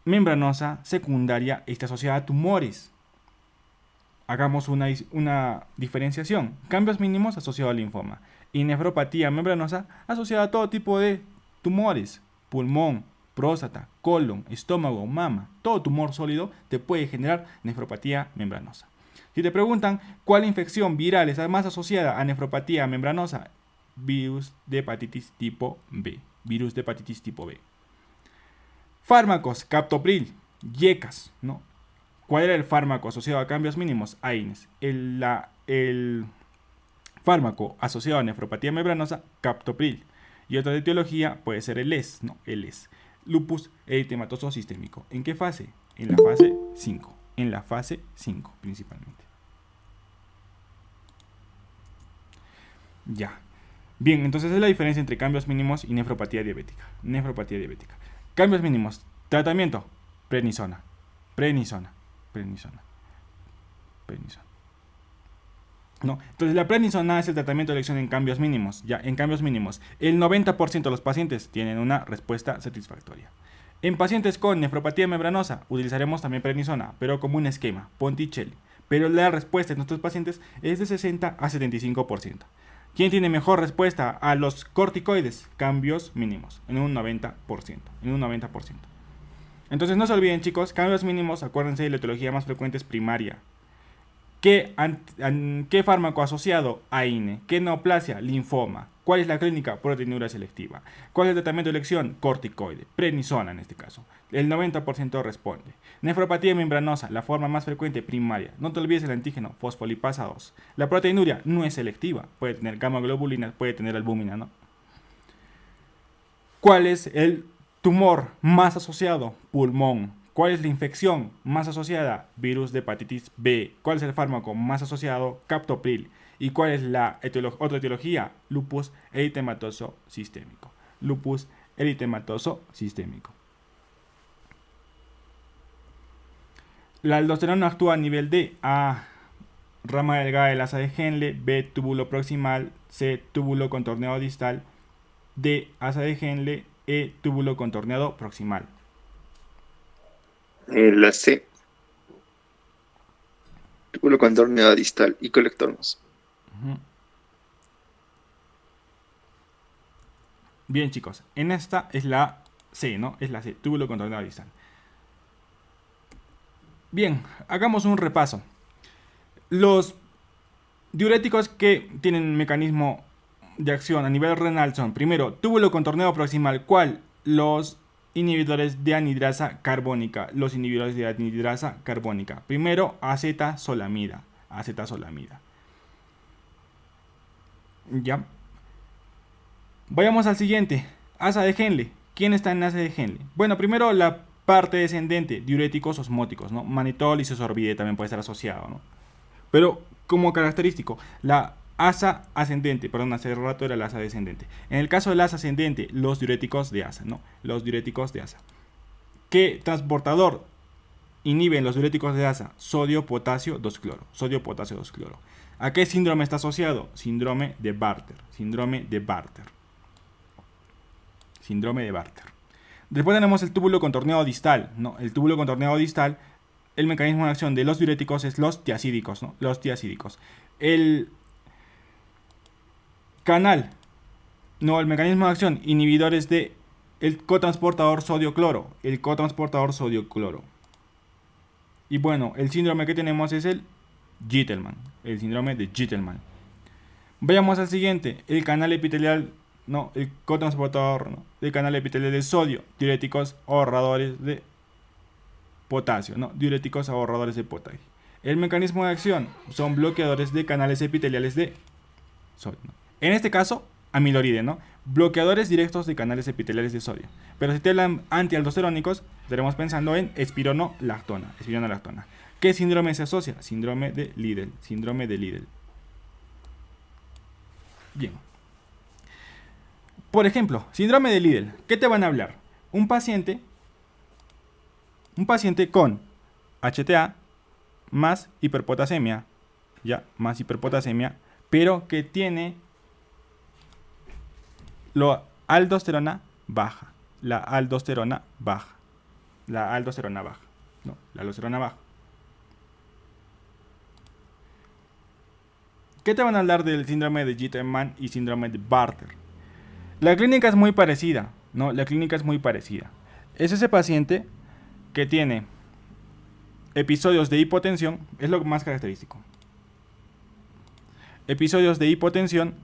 membranosa secundaria está asociada a tumores. Hagamos una diferenciación. Cambios mínimos asociados al linfoma. Y nefropatía membranosa asociada a todo tipo de tumores. Pulmón, próstata, colon, estómago, mama. Todo tumor sólido te puede generar nefropatía membranosa. Si te preguntan cuál infección viral está más asociada a nefropatía membranosa, virus de hepatitis tipo B. Virus de hepatitis tipo B. Fármacos, captopril, yecas, ¿no? ¿Cuál era el fármaco asociado a cambios mínimos? AINES. El fármaco asociado a nefropatía membranosa, captopril. Y otra etiología puede ser el ES, ¿no? El ES. Lupus eritematoso sistémico. ¿En qué fase? En la fase 5. En la fase 5 principalmente. Ya. Bien, entonces es la diferencia entre cambios mínimos y nefropatía diabética. Nefropatía diabética. Cambios mínimos. Tratamiento. Prednisona. ¿No? Entonces la prednisona es el tratamiento de elección en cambios mínimos. Ya, en cambios mínimos. El 90% de los pacientes tienen una respuesta satisfactoria. En pacientes con nefropatía membranosa utilizaremos también prednisona, pero como un esquema, Ponticelli. Pero la respuesta en nuestros pacientes es de 60 a 75%. ¿Quién tiene mejor respuesta a los corticoides? Cambios mínimos, en un 90%. Entonces no se olviden, chicos, cambios mínimos, acuérdense de la etiología más frecuente es primaria. ¿Qué fármaco asociado? AINE. ¿Qué neoplasia? Linfoma. ¿Cuál es la clínica? Proteinuria selectiva. ¿Cuál es el tratamiento de elección? Corticoide. Prednisona en este caso. El 90% responde. Nefropatía membranosa, la forma más frecuente primaria. No te olvides el antígeno, fosfolipasa 2. La proteinuria no es selectiva. Puede tener gamma globulina, puede tener albúmina, ¿no? ¿Cuál es el tumor más asociado? Pulmón. ¿Cuál es la infección más asociada? Virus de hepatitis B. ¿Cuál es el fármaco más asociado? Captopril. ¿Y cuál es la otra etiología? Lupus eritematoso sistémico. Lupus eritematoso sistémico. La aldosterona actúa a nivel de A, rama delgada del asa de Henle, B, túbulo proximal, C, túbulo contorneado distal, D, asa de Henle, E, túbulo contorneado proximal. La C. Túbulo contorneado distal y colectornos. Bien, chicos, en esta es la C, ¿no? Es la C, túbulo contorneado distal. Bien, hagamos un repaso. Los diuréticos que tienen mecanismo de acción a nivel renal son, primero, túbulo contorneado proximal, ¿cuál? Los inhibidores de anhidrasa carbónica. Primero, acetazolamida. Ya. Vayamos al siguiente. Asa de Henle. ¿Quién está en asa de Henle? Bueno, primero la parte descendente, diuréticos osmóticos, ¿no? Manitol y sosorbide también puede estar asociado, ¿no? Pero como característico, la asa ascendente, perdón, hace rato era la asa descendente. En el caso del asa ascendente, los diuréticos de asa, ¿no? Los diuréticos de asa. ¿Qué transportador inhiben los diuréticos de asa? Sodio, potasio, 2-cloro. ¿A qué síndrome está asociado? Síndrome de Bartter. Después tenemos el túbulo contorneado distal, ¿no? El túbulo contorneado distal, el mecanismo de acción de los diuréticos es los tiacídicos, ¿no? El canal, no, el mecanismo de acción, inhibidores de el cotransportador sodio-cloro. Y bueno, el síndrome que tenemos es el síndrome de Gitelman. Vayamos al siguiente, el canal epitelial ¿no? El cotransportador, ¿no? del canal epitelial de sodio, diuréticos ahorradores de potasio, ¿no? Diuréticos ahorradores de potasio. El mecanismo de acción son bloqueadores de canales epiteliales de sodio, ¿no? En este caso, amiloride, ¿no? Bloqueadores directos de canales epiteliales de sodio. Pero si te hablan antialdosterónicos, estaremos pensando en espironolactona. ¿Qué síndrome se asocia? Síndrome de Liddle. Bien. Por ejemplo, síndrome de Liddle. ¿Qué te van a hablar? Un paciente con HTA más hiperpotasemia, pero que tiene la aldosterona baja. La aldosterona baja. ¿Qué te van a hablar del síndrome de Gitterman y síndrome de Bartter? La clínica es muy parecida, ¿no? Es ese paciente que tiene episodios de hipotensión, es lo más característico. Episodios de hipotensión,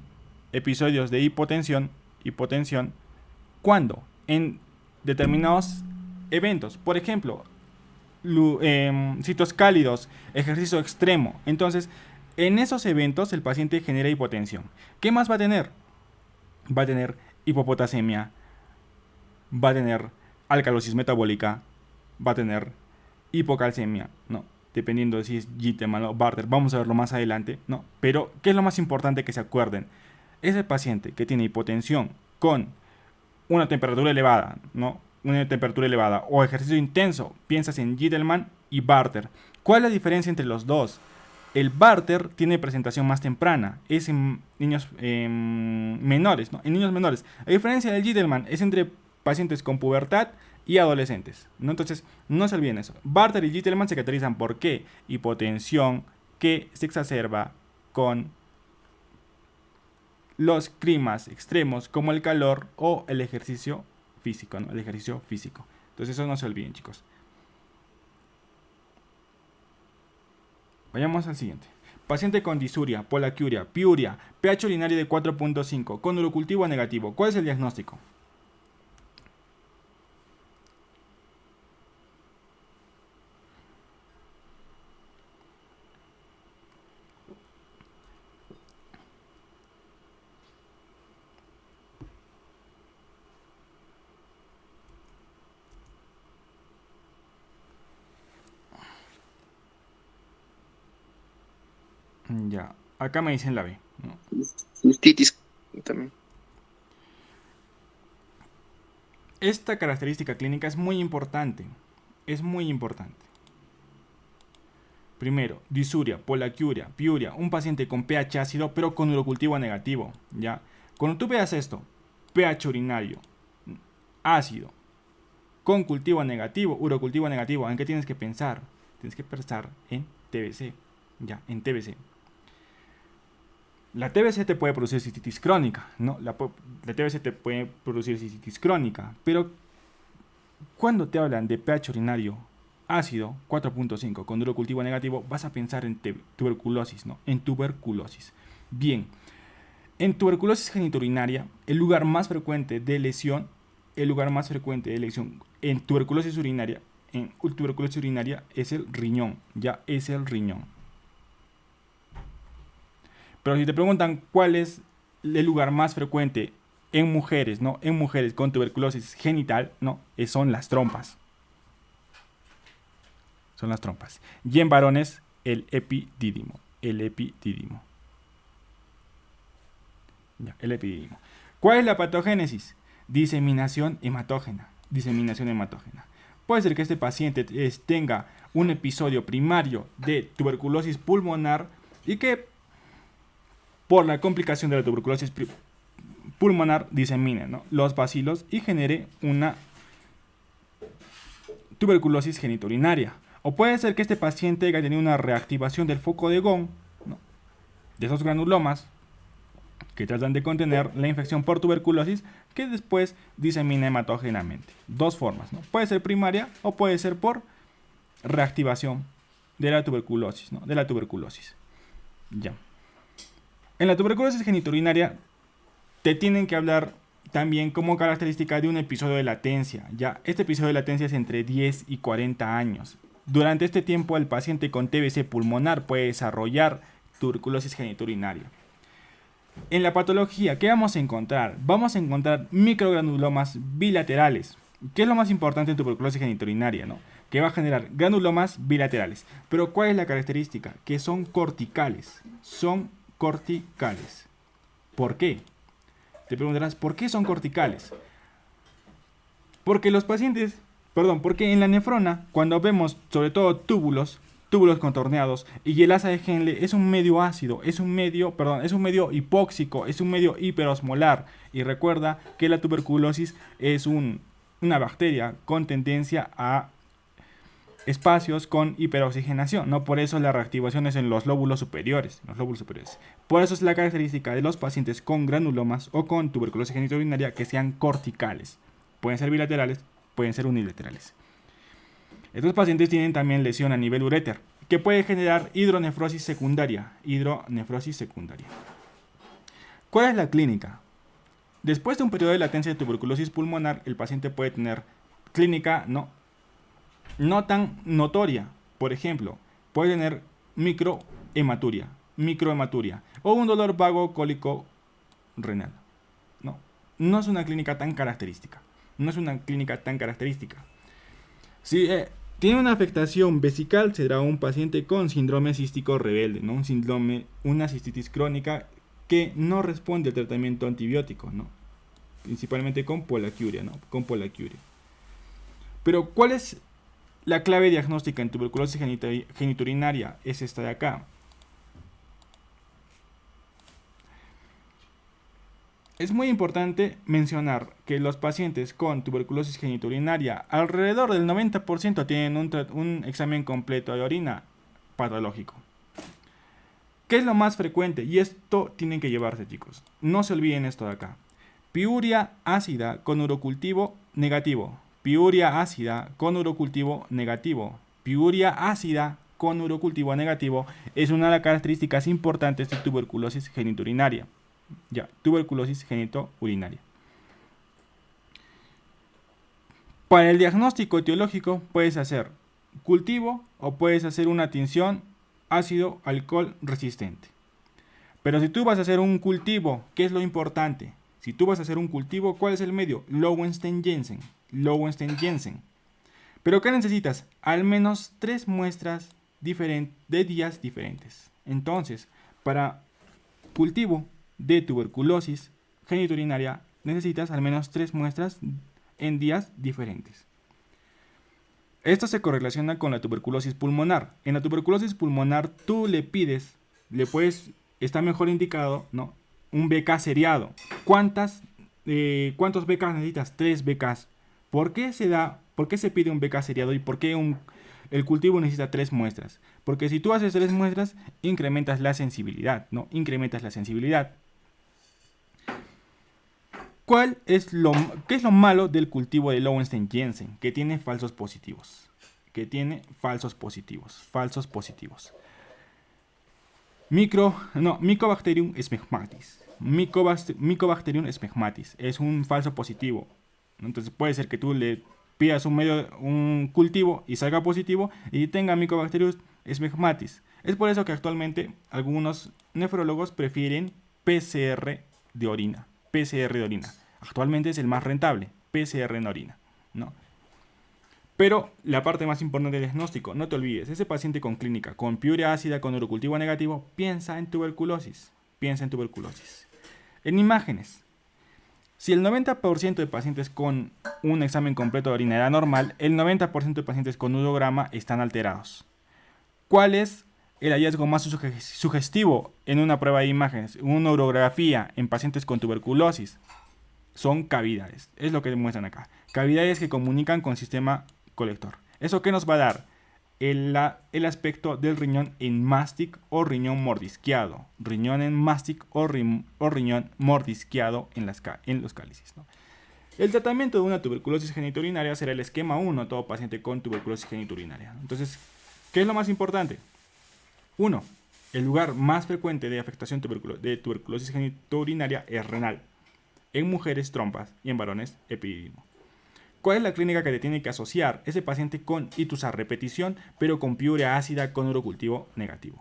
cuando en determinados eventos, por ejemplo, sitios cálidos, ejercicio extremo. Entonces, en esos eventos el paciente genera hipotensión. ¿Qué más va a tener? Va a tener hipopotasemia, va a tener alcalosis metabólica, va a tener hipocalcemia, ¿no? Dependiendo de si es Gitterman o Bartter, vamos a verlo más adelante, ¿no? Pero, ¿qué es lo más importante que se acuerden? Ese paciente que tiene hipotensión con una temperatura elevada, ¿no? O ejercicio intenso, piensas en Gitterman y Bartter. ¿Cuál es la diferencia entre los dos? El Bartter tiene presentación más temprana, es en niños menores, ¿no? En niños menores. A diferencia del Gitterman, es entre pacientes con pubertad y adolescentes, ¿no? Entonces, no se olviden eso. Bartter y Gitterman se caracterizan por qué hipotensión que se exacerba con los climas extremos como el calor o el ejercicio físico, ¿no? Entonces, eso no se olviden, chicos. Vayamos al siguiente. Paciente con disuria, polaquiuria, piuria, pH urinario de 4.5, con urocultivo negativo. ¿Cuál es el diagnóstico? Ya, acá me dicen la B, ¿no? Cistitis también. Esta característica clínica es muy importante. Primero, disuria, polaquiuria, piuria, un paciente con pH ácido pero con urocultivo negativo, ¿ya? Cuando tú veas esto, pH urinario ácido con cultivo negativo, urocultivo negativo, ¿en qué tienes que pensar? Tienes que pensar en TBC, ¿ya? En TBC. La TBC te puede producir cistitis crónica, ¿no? La TBC te puede producir cistitis crónica, pero cuando te hablan de pH urinario ácido 4.5 con urocultivo negativo, vas a pensar en tuberculosis, ¿no? En tuberculosis. Bien, en tuberculosis genitourinaria, el lugar más frecuente de lesión en tuberculosis urinaria es el riñón, Pero si te preguntan cuál es el lugar más frecuente en mujeres, ¿no? En mujeres con tuberculosis genital, ¿no? Son las trompas. Y en varones, el epidídimo. ¿Cuál es la patogénesis? Diseminación hematógena. Puede ser que este paciente tenga un episodio primario de tuberculosis pulmonar y que por la complicación de la tuberculosis pulmonar disemine, ¿no? los bacilos y genere una tuberculosis genitourinaria. O puede ser que este paciente haya tenido una reactivación del foco de Gone, ¿no? de esos granulomas que tratan de contener la infección por tuberculosis que después disemina hematógenamente. Dos formas, ¿no? Puede ser primaria o puede ser por reactivación de la tuberculosis, ¿no? Ya. En la tuberculosis genitourinaria te tienen que hablar también como característica de un episodio de latencia. Ya, este episodio de latencia es entre 10 y 40 años. Durante este tiempo, el paciente con TBC pulmonar puede desarrollar tuberculosis genitourinaria. En la patología, ¿qué vamos a encontrar? Vamos a encontrar microgranulomas bilaterales. ¿Qué es lo más importante en tuberculosis genitourinaria, no? Que va a generar granulomas bilaterales. Pero ¿cuál es la característica? Que son corticales. Son corticales. ¿Por qué? Te preguntarás, ¿por qué son corticales? Porque porque en la nefrona, cuando vemos sobre todo túbulos contorneados, y el asa de Henle es un medio ácido, es un medio hipóxico, es un medio hiperosmolar. Y recuerda que la tuberculosis es una bacteria con tendencia a espacios con hiperoxigenación, ¿no? Por eso la reactivación es en los lóbulos superiores, Por eso es la característica de los pacientes con granulomas o con tuberculosis genitourinaria que sean corticales. Pueden ser bilaterales, pueden ser unilaterales. Estos pacientes tienen también lesión a nivel uréter, que puede generar hidronefrosis secundaria. ¿Cuál es la clínica? Después de un periodo de latencia de tuberculosis pulmonar, el paciente puede tener clínica no tan notoria. Por ejemplo, puede tener microhematuria o un dolor vago cólico renal. No es una clínica tan característica. Si tiene una afectación vesical, será un paciente con síndrome cístico rebelde, ¿no? Una cistitis crónica que no responde al tratamiento antibiótico, ¿no? Principalmente con polaquiuria, Pero ¿cuál es la clave diagnóstica en tuberculosis genitourinaria? Es esta de acá. Es muy importante mencionar que los pacientes con tuberculosis genitourinaria, alrededor del 90% tienen un examen completo de orina patológico. ¿Qué es lo más frecuente? Y esto tienen que llevarse, chicos. No se olviden esto de acá. Piuria ácida con urocultivo negativo. Piuria ácida con urocultivo negativo. Piuria ácida con urocultivo negativo es una de las características importantes de tuberculosis genitourinaria. Tuberculosis genitourinaria. Para el diagnóstico etiológico puedes hacer cultivo o puedes hacer una tinción ácido-alcohol resistente. Pero si tú vas a hacer un cultivo, ¿qué es lo importante? Si tú vas a hacer un cultivo, ¿cuál es el medio? Lowenstein-Jensen. Pero ¿qué necesitas? Al menos 3 muestras de días diferentes. Entonces, para cultivo de tuberculosis genitourinaria necesitas al menos 3 muestras en días diferentes. Esto se correlaciona con la tuberculosis pulmonar. En la tuberculosis pulmonar tú está mejor indicado, ¿no?, un BK seriado. ¿Cuántos BKs necesitas? 3 BKs. ¿Por qué se pide un BK seriado y por qué el cultivo necesita 3 muestras? Porque si tú haces 3 muestras, incrementas la sensibilidad, ¿no? ¿Qué es lo malo del cultivo de Lowenstein-Jensen? Que tiene falsos positivos. Mycobacterium smegmatis. Es un falso positivo. Entonces puede ser que tú le pidas un cultivo y salga positivo y tenga Mycobacterium smegmatis. Es por eso que actualmente algunos nefrólogos prefieren PCR de orina. Actualmente es el más rentable, PCR en orina, ¿no? Pero la parte más importante del diagnóstico, no te olvides, ese paciente con clínica, con piuria ácida, con urocultivo negativo, piensa en tuberculosis. En imágenes, si el 90% de pacientes con un examen completo de orina era normal, el 90% de pacientes con urograma están alterados. ¿Cuál es el hallazgo más sugestivo en una prueba de imágenes, una urografía en pacientes con tuberculosis? Son cavidades, es lo que demuestran acá. Cavidades que comunican con el sistema colector. ¿Eso qué nos va a dar? El aspecto del riñón en mástic o riñón mordisqueado. Riñón en mástic o riñón mordisqueado en los cálices, ¿no? El tratamiento de una tuberculosis genitourinaria será el esquema 1 todo paciente con tuberculosis genitourinaria. Entonces, ¿qué es lo más importante? 1. El lugar más frecuente de afectación de tuberculosis genitourinaria es renal. en mujeres trompas y en varones epididimo. ¿Cuál es la clínica que te tiene que asociar ese paciente con ictus a repetición, pero con piurea ácida con urocultivo negativo?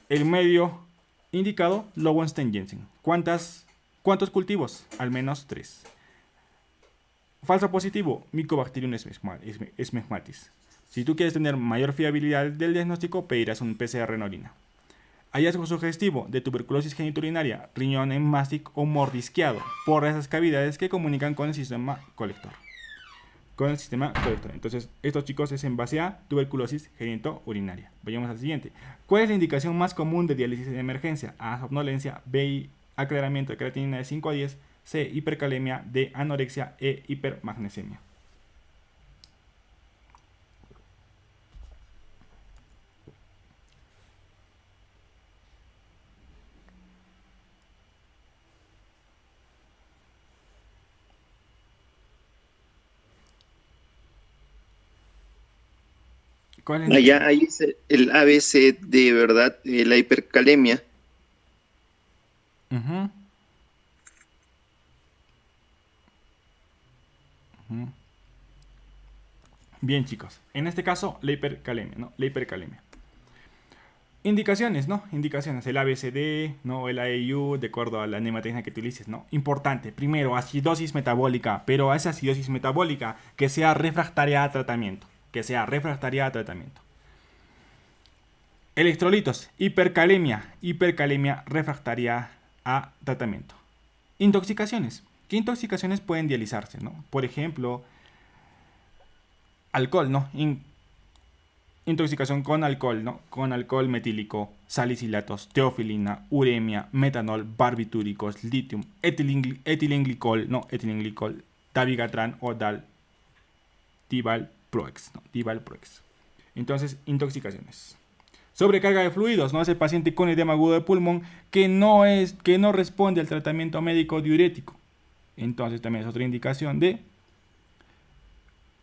El medio indicado, Lowenstein-Jensen. ¿Cuántos cultivos? Al menos 3. Falso positivo, Mycobacterium smegmatis. Si tú quieres tener mayor fiabilidad del diagnóstico, pedirás un PCR en orina. Hallazgo sugestivo de tuberculosis genitourinaria, riñón hemástico o mordisqueado por esas cavidades que comunican con el sistema colector. Entonces, estos chicos es en base a tuberculosis genitourinaria. Vayamos al siguiente. ¿Cuál es la indicación más común de diálisis de emergencia? A, somnolencia. B, aclaramiento de creatinina de 5 a 10. C, hipercalemia. D, anorexia. E, hipermagnesemia. Allá ahí es el ABC de verdad, la hipercalemia. Bien, chicos. En este caso, la hipercalemia, ¿no? La hipercalemia. Indicaciones, ¿no? Indicaciones. El ABCD, ¿no? El AEU, de acuerdo a la nematecnia que utilices, ¿no? Importante. Primero, acidosis metabólica. Pero esa acidosis metabólica que sea refractaria a tratamiento. Electrolitos. Hipercalemia. Hipercalemia refractaria a tratamiento. Intoxicaciones. ¿Qué intoxicaciones pueden dializarse, no? Por ejemplo, alcohol, ¿no? Intoxicación con alcohol, ¿no? Con alcohol metílico, salicilatos, teofilina, uremia, metanol, barbitúricos, litium, etilenglicol, ¿no? Etilenglicol, dabigatran o divalproex, ¿no? Divalproex. Entonces, intoxicaciones. Sobrecarga de fluidos, ¿no? Ese paciente con edema agudo de pulmón que no responde al tratamiento médico diurético. Entonces, también es otra indicación de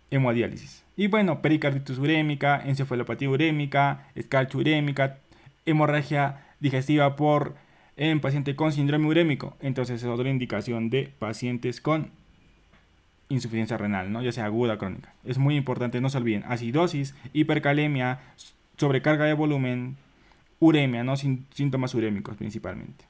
hemodiálisis. Y bueno, pericarditis urémica, encefalopatía urémica, escarcha urémica, hemorragia digestiva en paciente con síndrome urémico. Entonces es otra indicación de pacientes con insuficiencia renal, ¿no? Ya sea aguda o crónica. Es muy importante, no se olviden. Acidosis, hipercalemia, sobrecarga de volumen, uremia, ¿no? Síntomas urémicos principalmente.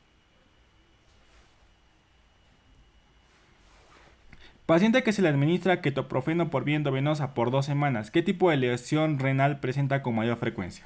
Paciente que se le administra ketoprofeno por vía endovenosa por 2 semanas. ¿Qué tipo de lesión renal presenta con mayor frecuencia?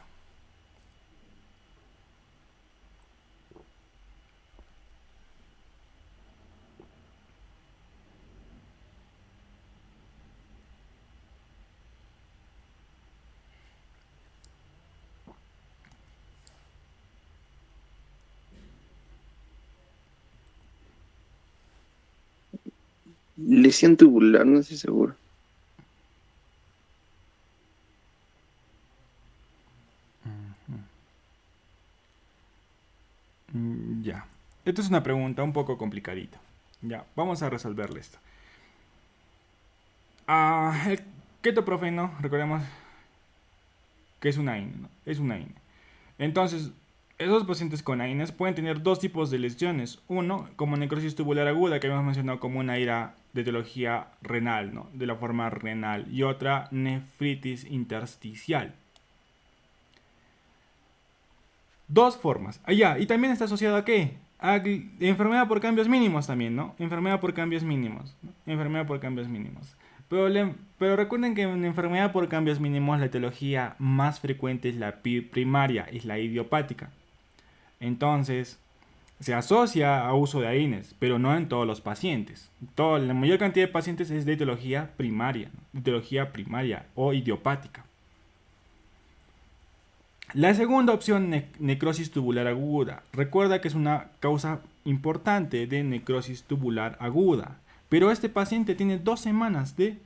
Lesión tubular, no estoy seguro. Ya. Esta es una pregunta un poco complicadita. Ya, vamos a resolverle esto. El ketoprofeno, recordemos que es una AINE, ¿no? Es una AINE. Entonces, esos pacientes con AINES pueden tener dos tipos de lesiones. Uno, como necrosis tubular aguda, que habíamos mencionado como una ira de etiología renal, ¿no? De la forma renal. Y otra, nefritis intersticial. Dos formas. Allá, y también está asociado a qué? A enfermedad por cambios mínimos también, ¿no? Enfermedad por cambios mínimos. ¿No? Enfermedad por cambios mínimos. Pero recuerden que en enfermedad por cambios mínimos la etiología más frecuente es la primaria, es la idiopática. Entonces, se asocia a uso de AINES, pero no en todos los pacientes. La mayor cantidad de pacientes es de etiología primaria, ¿no? Etiología primaria o idiopática. La segunda opción, necrosis tubular aguda. Recuerda que es una causa importante de necrosis tubular aguda. Pero este paciente tiene 2 semanas de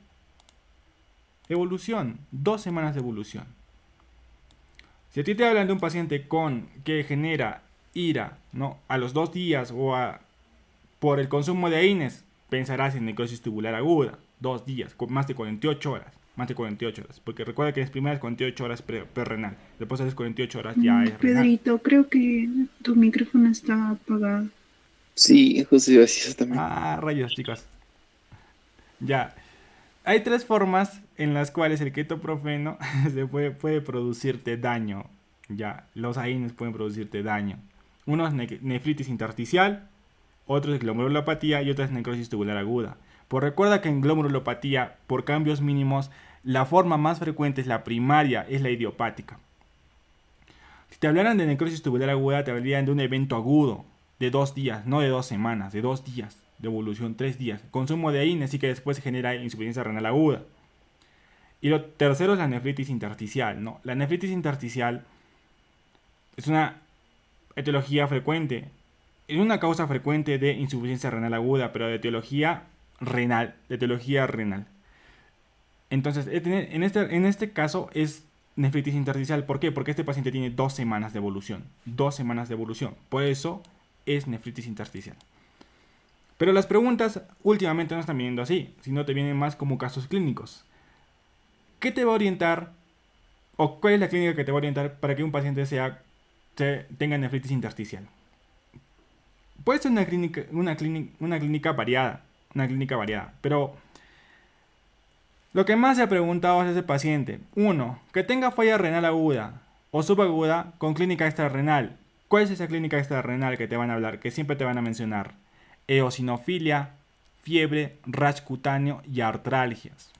evolución. 2 semanas de evolución. Si a ti te hablan de un paciente que genera ira, ¿no? A los 2 días por el consumo de AINES, pensarás en necrosis tubular aguda. 2 días, con más de 48 horas. Más de 48 horas. Porque recuerda que las primeras 48 horas pre-renal. Después de las 48 horas ya es renal. Pedrito, creo que tu micrófono está apagado. Sí, justo iba a decir eso también. Ah, rayos, chicos. Ya. Hay tres formas en las cuales el ketoprofeno puede producirte daño. Ya, los AINES pueden producirte daño. Uno es nefritis intersticial, otro es glomerulopatía y otra es necrosis tubular aguda. Pues recuerda que en glomerulopatía, por cambios mínimos, la forma más frecuente es la primaria, es la idiopática. Si te hablaran de necrosis tubular aguda, te hablarían de un evento agudo de 2 días, no de 2 semanas, de 2 días, de evolución, 3 días. Consumo de AINES y que después se genera insuficiencia renal aguda. Y lo tercero es la nefritis intersticial, ¿no? La nefritis intersticial es una etiología frecuente, es una causa frecuente de insuficiencia renal aguda, pero de etiología renal, de etiología renal. Entonces, en este caso es nefritis intersticial. ¿Por qué? Porque este paciente tiene 2 semanas de evolución. 2 semanas de evolución. Por eso es nefritis intersticial. Pero las preguntas últimamente no están viniendo así, sino te vienen más como casos clínicos. ¿Qué te va a orientar o cuál es la clínica que te va a orientar para que un paciente tenga nefritis intersticial? Puede ser una clínica variada, pero lo que más se ha preguntado es ese paciente. Uno, que tenga falla renal aguda o subaguda con clínica extrarrenal. ¿Cuál es esa clínica extrarrenal que te van a hablar, que siempre te van a mencionar? Eosinofilia, fiebre, rash cutáneo y artralgias.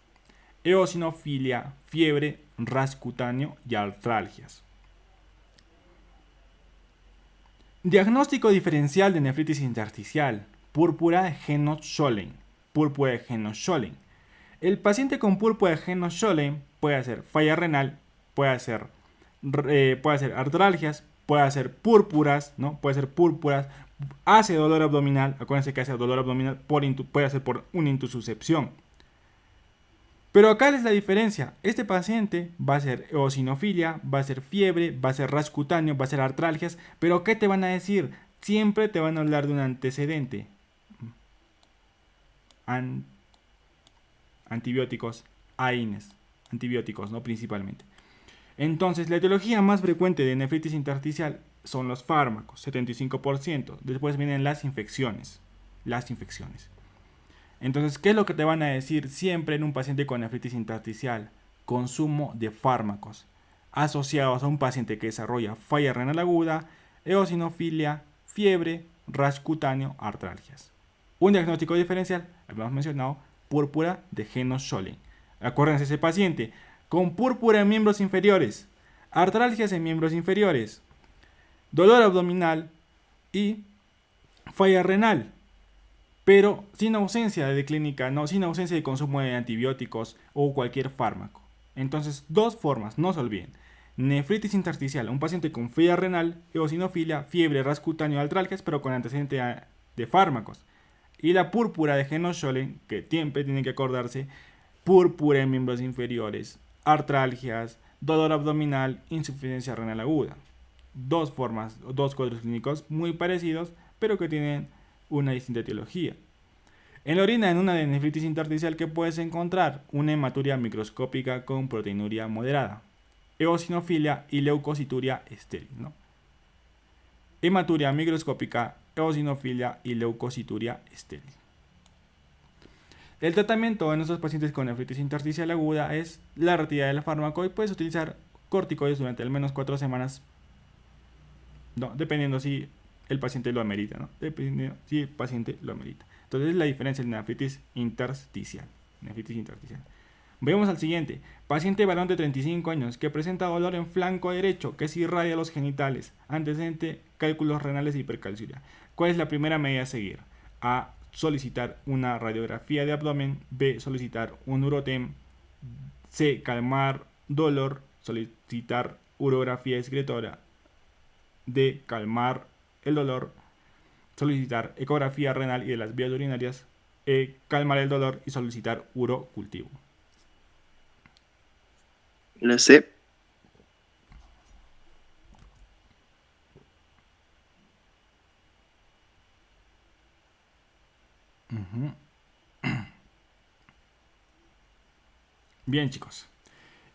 Eosinofilia, fiebre, rash cutáneo y artralgias. Diagnóstico diferencial de nefritis intersticial. Púrpura de Henoch-Schönlein. Púrpura de Henoch-Schönlein. El paciente con púrpura de Henoch-Schönlein puede hacer falla renal, puede hacer artralgias, puede hacer púrpuras, ¿no? Puede ser púrpuras, hace dolor abdominal. Acuérdense que hace dolor abdominal puede hacer por una intususcepción. Pero acá es la diferencia. Este paciente va a ser eosinofilia, va a ser fiebre, va a ser rash cutáneo, va a ser artralgias. Pero ¿qué te van a decir? Siempre te van a hablar de un antecedente. Antibióticos, AINES. Antibióticos, ¿no? Principalmente. Entonces, la etiología más frecuente de nefritis intersticial son los fármacos, 75%. Después vienen las infecciones. Entonces, ¿qué es lo que te van a decir siempre en un paciente con nefritis intersticial? Consumo de fármacos asociados a un paciente que desarrolla falla renal aguda, eosinofilia, fiebre, rash cutáneo, artralgias. Un diagnóstico diferencial, habíamos mencionado, púrpura de Henoch-Schönlein. Acuérdense, ese paciente con púrpura en miembros inferiores, artralgias en miembros inferiores, dolor abdominal y falla renal, pero sin ausencia de clínica, no, sin ausencia de consumo de antibióticos o cualquier fármaco. Entonces, dos formas, no se olviden. Nefritis intersticial, un paciente con falla renal, eosinofilia, fiebre, ras cutáneo, artralgias, pero con antecedente de fármacos. Y la púrpura de Henoch-Schönlein, que siempre tienen que acordarse, púrpura en miembros inferiores, artralgias, dolor abdominal, insuficiencia renal aguda. Dos formas, dos cuadros clínicos muy parecidos, pero que tienen una distinta etiología. En la orina, en una de nefritis intersticial, que puedes encontrar una hematuria microscópica con proteinuria moderada, eosinofilia y leucocituria estéril, ¿no? Hematuria microscópica, eosinofilia y leucocituria estéril. El tratamiento en estos pacientes con nefritis intersticial aguda es la retirada del fármaco y puedes utilizar corticoides durante al menos 4 semanas, ¿no? Dependiendo si el paciente lo amerita, ¿no? Dependiendo si el paciente lo amerita. Entonces, la diferencia es nefritis intersticial. Vemos al siguiente. Paciente varón de 35 años que presenta dolor en flanco derecho que se irradia los genitales. Antecedente, cálculos renales e hipercalciuria. ¿Cuál es la primera medida a seguir? A. Solicitar una radiografía de abdomen. B. Solicitar un urotem. C. Calmar dolor. Solicitar urografía excretora. D. Calmar el dolor. Solicitar ecografía renal y de las vías urinarias. E. Calmar el dolor y solicitar urocultivo. La C. Bien, chicos.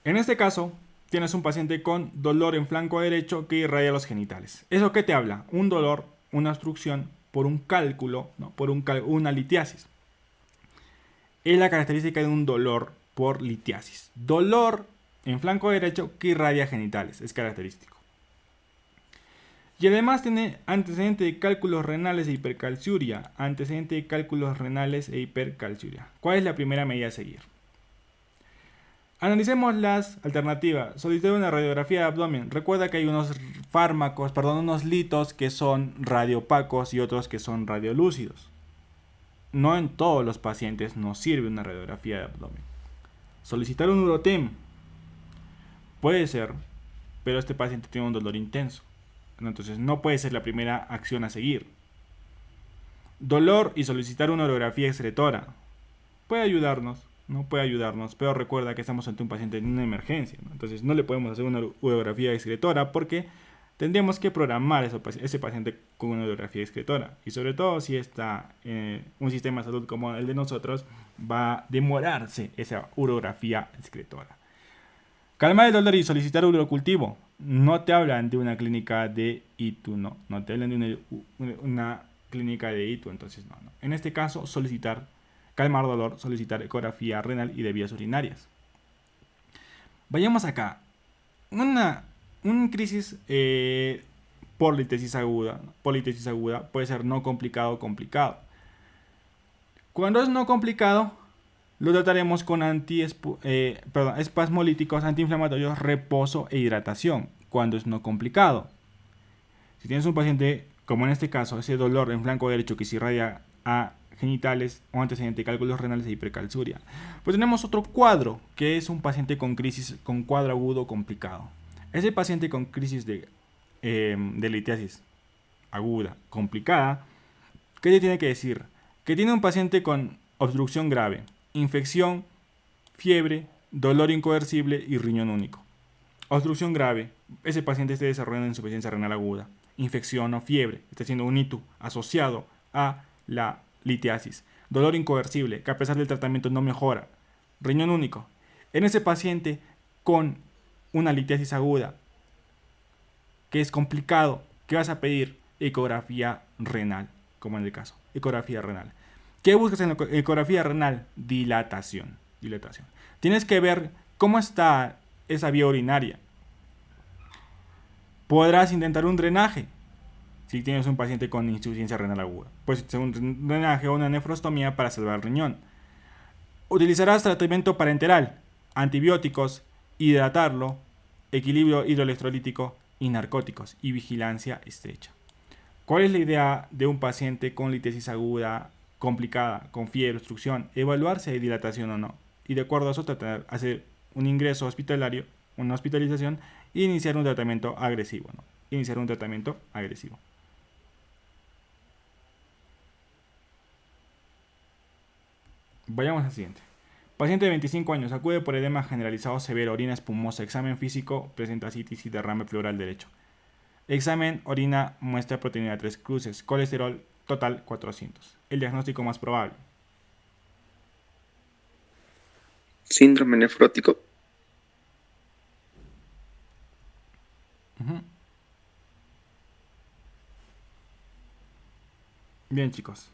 En este caso, tienes un paciente con dolor en flanco derecho que irradia los genitales. ¿Eso qué te habla? Un dolor, una obstrucción por un cálculo, ¿no? Por una litiasis. Es la característica de un dolor por litiasis. Dolor en flanco derecho que irradia genitales, es característico. Y además tiene antecedente de cálculos renales e hipercalciuria. Antecedente de cálculos renales e hipercalciuria. ¿Cuál es la primera medida a seguir? Analicemos las alternativas. Solicitar una radiografía de abdomen. Recuerda que hay unos unos litos que son radiopacos y otros que son radiolúcidos. No en todos los pacientes nos sirve una radiografía de abdomen. Solicitar un urotem. Puede ser, pero este paciente tiene un dolor intenso. Entonces no puede ser la primera acción a seguir. Dolor y solicitar una urografía excretora. Puede ayudarnos, no puede ayudarnos, pero recuerda que estamos ante un paciente en una emergencia, ¿no? Entonces no le podemos hacer una urografía excretora porque tendríamos que programar ese paciente con una urografía excretora. Y sobre todo si está en un sistema de salud como el de nosotros, va a demorarse esa urografía excretora. Calmar el dolor y solicitar urocultivo. No te hablan de una clínica de ITU, no te hablan de una clínica de ITU, entonces no. En este caso, calmar dolor, solicitar ecografía renal y de vías urinarias. Vayamos acá. Una crisis por litiasis aguda. Por litiasis aguda puede ser no complicado o complicado. Cuando es no complicado, lo trataremos con espasmolíticos, antiinflamatorios, reposo e hidratación, cuando es no complicado. Si tienes un paciente, como en este caso, ese dolor en flanco derecho que se irradia a genitales o antecedente de cálculos renales e hipercalciuria, pues tenemos otro cuadro, que es un paciente con crisis, con cuadro agudo complicado. Ese paciente con crisis de litiasis aguda complicada, ¿qué te tiene que decir? Que tiene un paciente con obstrucción grave, infección, fiebre, dolor incoercible y riñón único. Obstrucción grave, ese paciente está desarrollando insuficiencia renal aguda. Infección o fiebre, está siendo un ITU asociado a la litiasis. Dolor incoercible, que a pesar del tratamiento no mejora. Riñón único. En ese paciente con una litiasis aguda, que es complicado, ¿qué vas a pedir? Ecografía renal, como en el caso. Ecografía renal. ¿Qué buscas en la ecografía renal? Dilatación. Tienes que ver cómo está esa vía urinaria. Podrás intentar un drenaje si tienes un paciente con insuficiencia renal aguda. Puedes hacer un drenaje o una nefrostomía para salvar el riñón. Utilizarás tratamiento parenteral, antibióticos, hidratarlo, equilibrio hidroelectrolítico y narcóticos y vigilancia estrecha. ¿Cuál es la idea de un paciente con litiasis aguda complicada, con fiebre, obstrucción? Evaluar si hay dilatación o no. Y de acuerdo a eso, tratar de hacer un ingreso hospitalario, una hospitalización e iniciar un tratamiento agresivo, ¿no? Vayamos al siguiente. Paciente de 25 años, acude por edema generalizado severo, orina espumosa, examen físico, presenta citis y derrame pleural derecho. Examen, orina, muestra proteína de 3 cruces, colesterol total 400. El diagnóstico más probable. Síndrome nefrótico. Bien, chicos.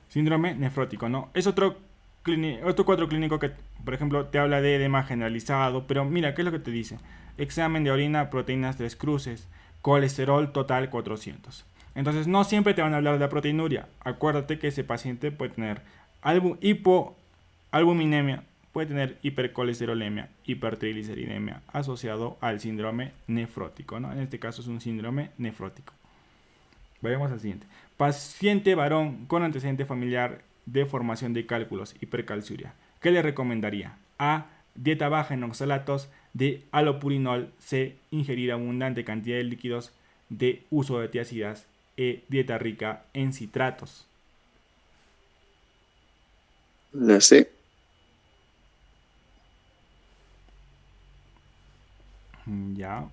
Síndrome nefrótico, ¿no? Es otro cuadro clínico que, por ejemplo, te habla de edema generalizado, pero mira, ¿qué es lo que te dice? Examen de orina, proteínas 3 cruces, colesterol total 400. Entonces, no siempre te van a hablar de la proteinuria. Acuérdate que ese paciente puede tener hipoalbuminemia, puede tener hipercolesterolemia, hipertrigliceridemia, asociado al síndrome nefrótico, ¿no? En este caso es un síndrome nefrótico. Vayamos al siguiente. Paciente varón con antecedente familiar de formación de cálculos, hipercalciuria. ¿Qué le recomendaría? A. Dieta baja en oxalatos. D. Alopurinol. C. Ingerir abundante cantidad de líquidos. D. Uso de tiazidas. E. Dieta rica en citratos. La C. Ya.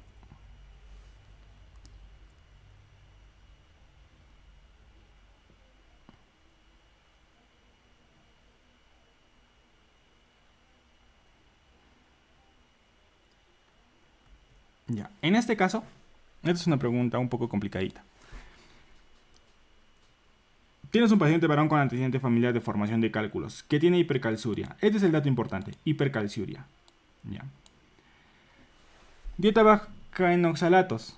Ya. En este caso, esta es una pregunta un poco complicadita. Tienes un paciente varón con antecedente familiar de formación de cálculos que tiene hipercalciuria. Este es el dato importante, hipercalciuria. Ya. Dieta baja en oxalatos.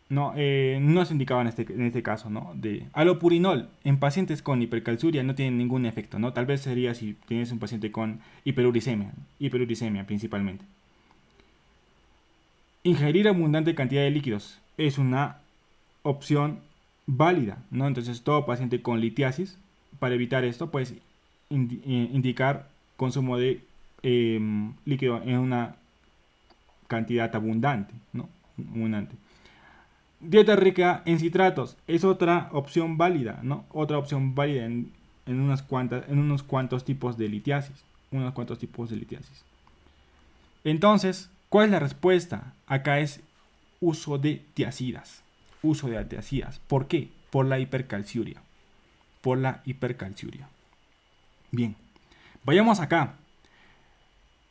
No, no se indicaba en este caso, ¿no? De alopurinol en pacientes con hipercalciuria no tiene ningún efecto, ¿no? Tal vez sería si tienes un paciente con hiperuricemia principalmente. Ingerir abundante cantidad de líquidos es una opción válida, ¿no? Entonces todo paciente con litiasis, para evitar esto, pues indicar consumo de líquido en una cantidad abundante, ¿no? Abundante. Dieta rica en citratos es otra opción válida, ¿no? Otra opción válida en unos cuantos tipos de litiasis. Unos cuantos tipos de litiasis. Entonces, ¿cuál es la respuesta? Acá es uso de tiacidas. Uso de tiacidas. ¿Por qué? Por la hipercalciuria. Por la hipercalciuria. Bien, vayamos acá.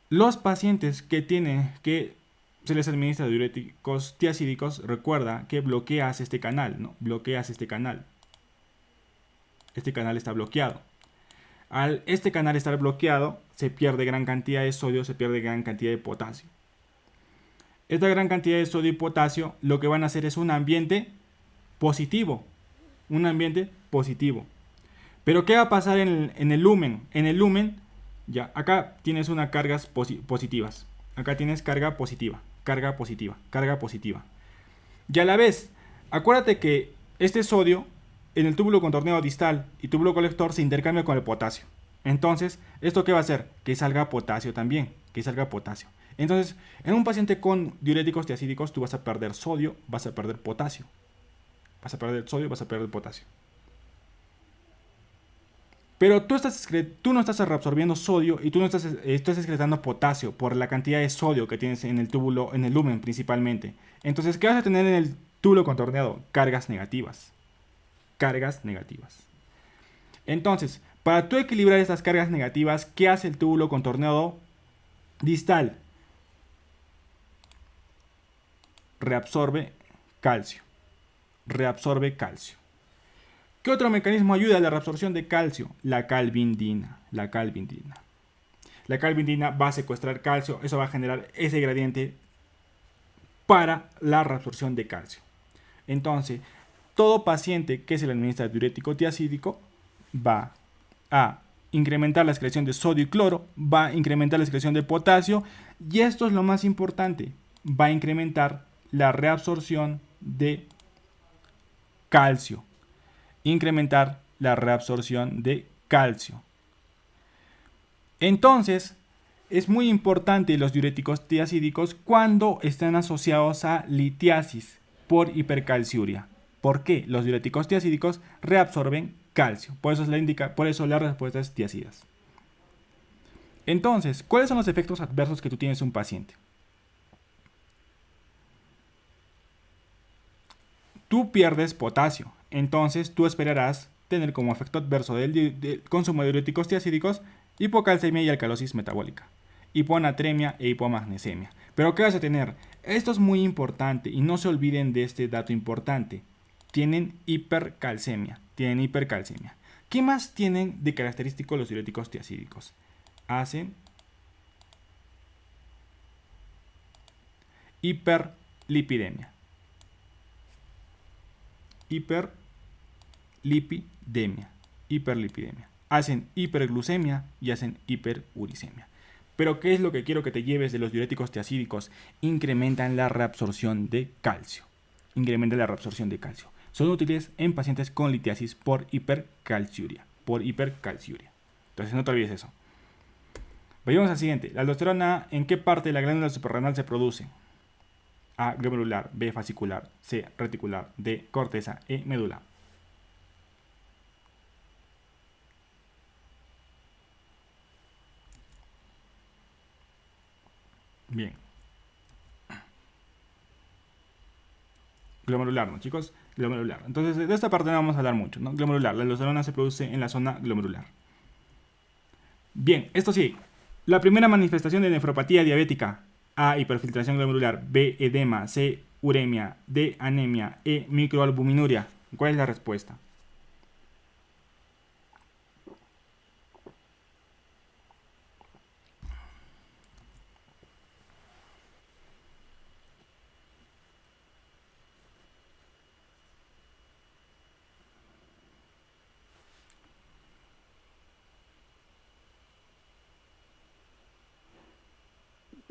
Los pacientes que se les administra diuréticos tiacídicos, recuerda que bloqueas este canal, ¿no? Bloqueas este canal. Este canal está bloqueado. Al este canal estar bloqueado, se pierde gran cantidad de sodio, se pierde gran cantidad de potasio. Esta gran cantidad de sodio y potasio lo que van a hacer es un ambiente positivo. Un ambiente positivo. Pero ¿qué va a pasar en el lumen? En el lumen, ya, acá tienes unas cargas positivas. Acá tienes carga positiva, carga positiva, carga positiva. Y a la vez, acuérdate que este sodio en el túbulo contorneo distal y túbulo colector se intercambia con el potasio. Entonces, ¿esto qué va a hacer? Que salga potasio también, que salga potasio. Entonces, en un paciente con diuréticos tiacídicos, tú vas a perder sodio, vas a perder potasio. Vas a perder sodio, vas a perder potasio. Pero tú no estás reabsorbiendo sodio y tú no estás excretando potasio por la cantidad de sodio que tienes en el túbulo, en el lumen principalmente. Entonces, ¿qué vas a tener en el túbulo contorneado? Cargas negativas. Cargas negativas. Entonces, para tú equilibrar estas cargas negativas, ¿qué hace el túbulo contorneado distal? Reabsorbe calcio. Reabsorbe calcio. ¿Qué otro mecanismo ayuda a la reabsorción de calcio? La calvindina. La calvindina. La calvindina va a secuestrar calcio. Eso va a generar ese gradiente para la reabsorción de calcio. Entonces, todo paciente que se le administra diurético tiacídico va a incrementar la excreción de sodio y cloro, va a incrementar la excreción de potasio y esto es lo más importante, va a incrementar la reabsorción de calcio. Incrementar la reabsorción de calcio. Entonces, es muy importante los diuréticos tiacídicos cuando están asociados a litiasis por hipercalciuria. ¿Por qué? Los diuréticos tiacídicos reabsorben calcio. Por eso la respuesta es tiacidas. Entonces, ¿cuáles son los efectos adversos que tú tienes en un paciente? Tú pierdes potasio. Entonces, tú esperarás tener como efecto adverso del consumo de diuréticos tiacídicos hipocalcemia y alcalosis metabólica, hiponatremia e hipomagnesemia. Pero ¿qué vas a tener? Esto es muy importante y no se olviden de este dato importante. Tienen hipercalcemia. ¿Qué más tienen de característico los diuréticos tiacídicos? Hacen hiperlipidemia. Hiperlipidemia. Hacen hiperglucemia y hacen hiperuricemia. Pero ¿qué es lo que quiero que te lleves de los diuréticos tiacídicos? Incrementan la reabsorción de calcio. Son útiles en pacientes con litiasis por hipercalciuria. Entonces no te olvides eso. Vayamos al siguiente. La aldosterona, ¿en qué parte de la glándula suprarrenal se produce? A, glomerular, B, fascicular, C, reticular, D, corteza, E, médula. Bien. Glomerular, ¿no, chicos? Glomerular. Entonces, de esta parte no vamos a hablar mucho, ¿no? Glomerular. La aldosterona se produce en la zona glomerular. Bien, esto sí. La primera manifestación de nefropatía diabética. A, hiperfiltración glomerular. B, edema. C, uremia. D, anemia. E, microalbuminuria. ¿Cuál es la respuesta?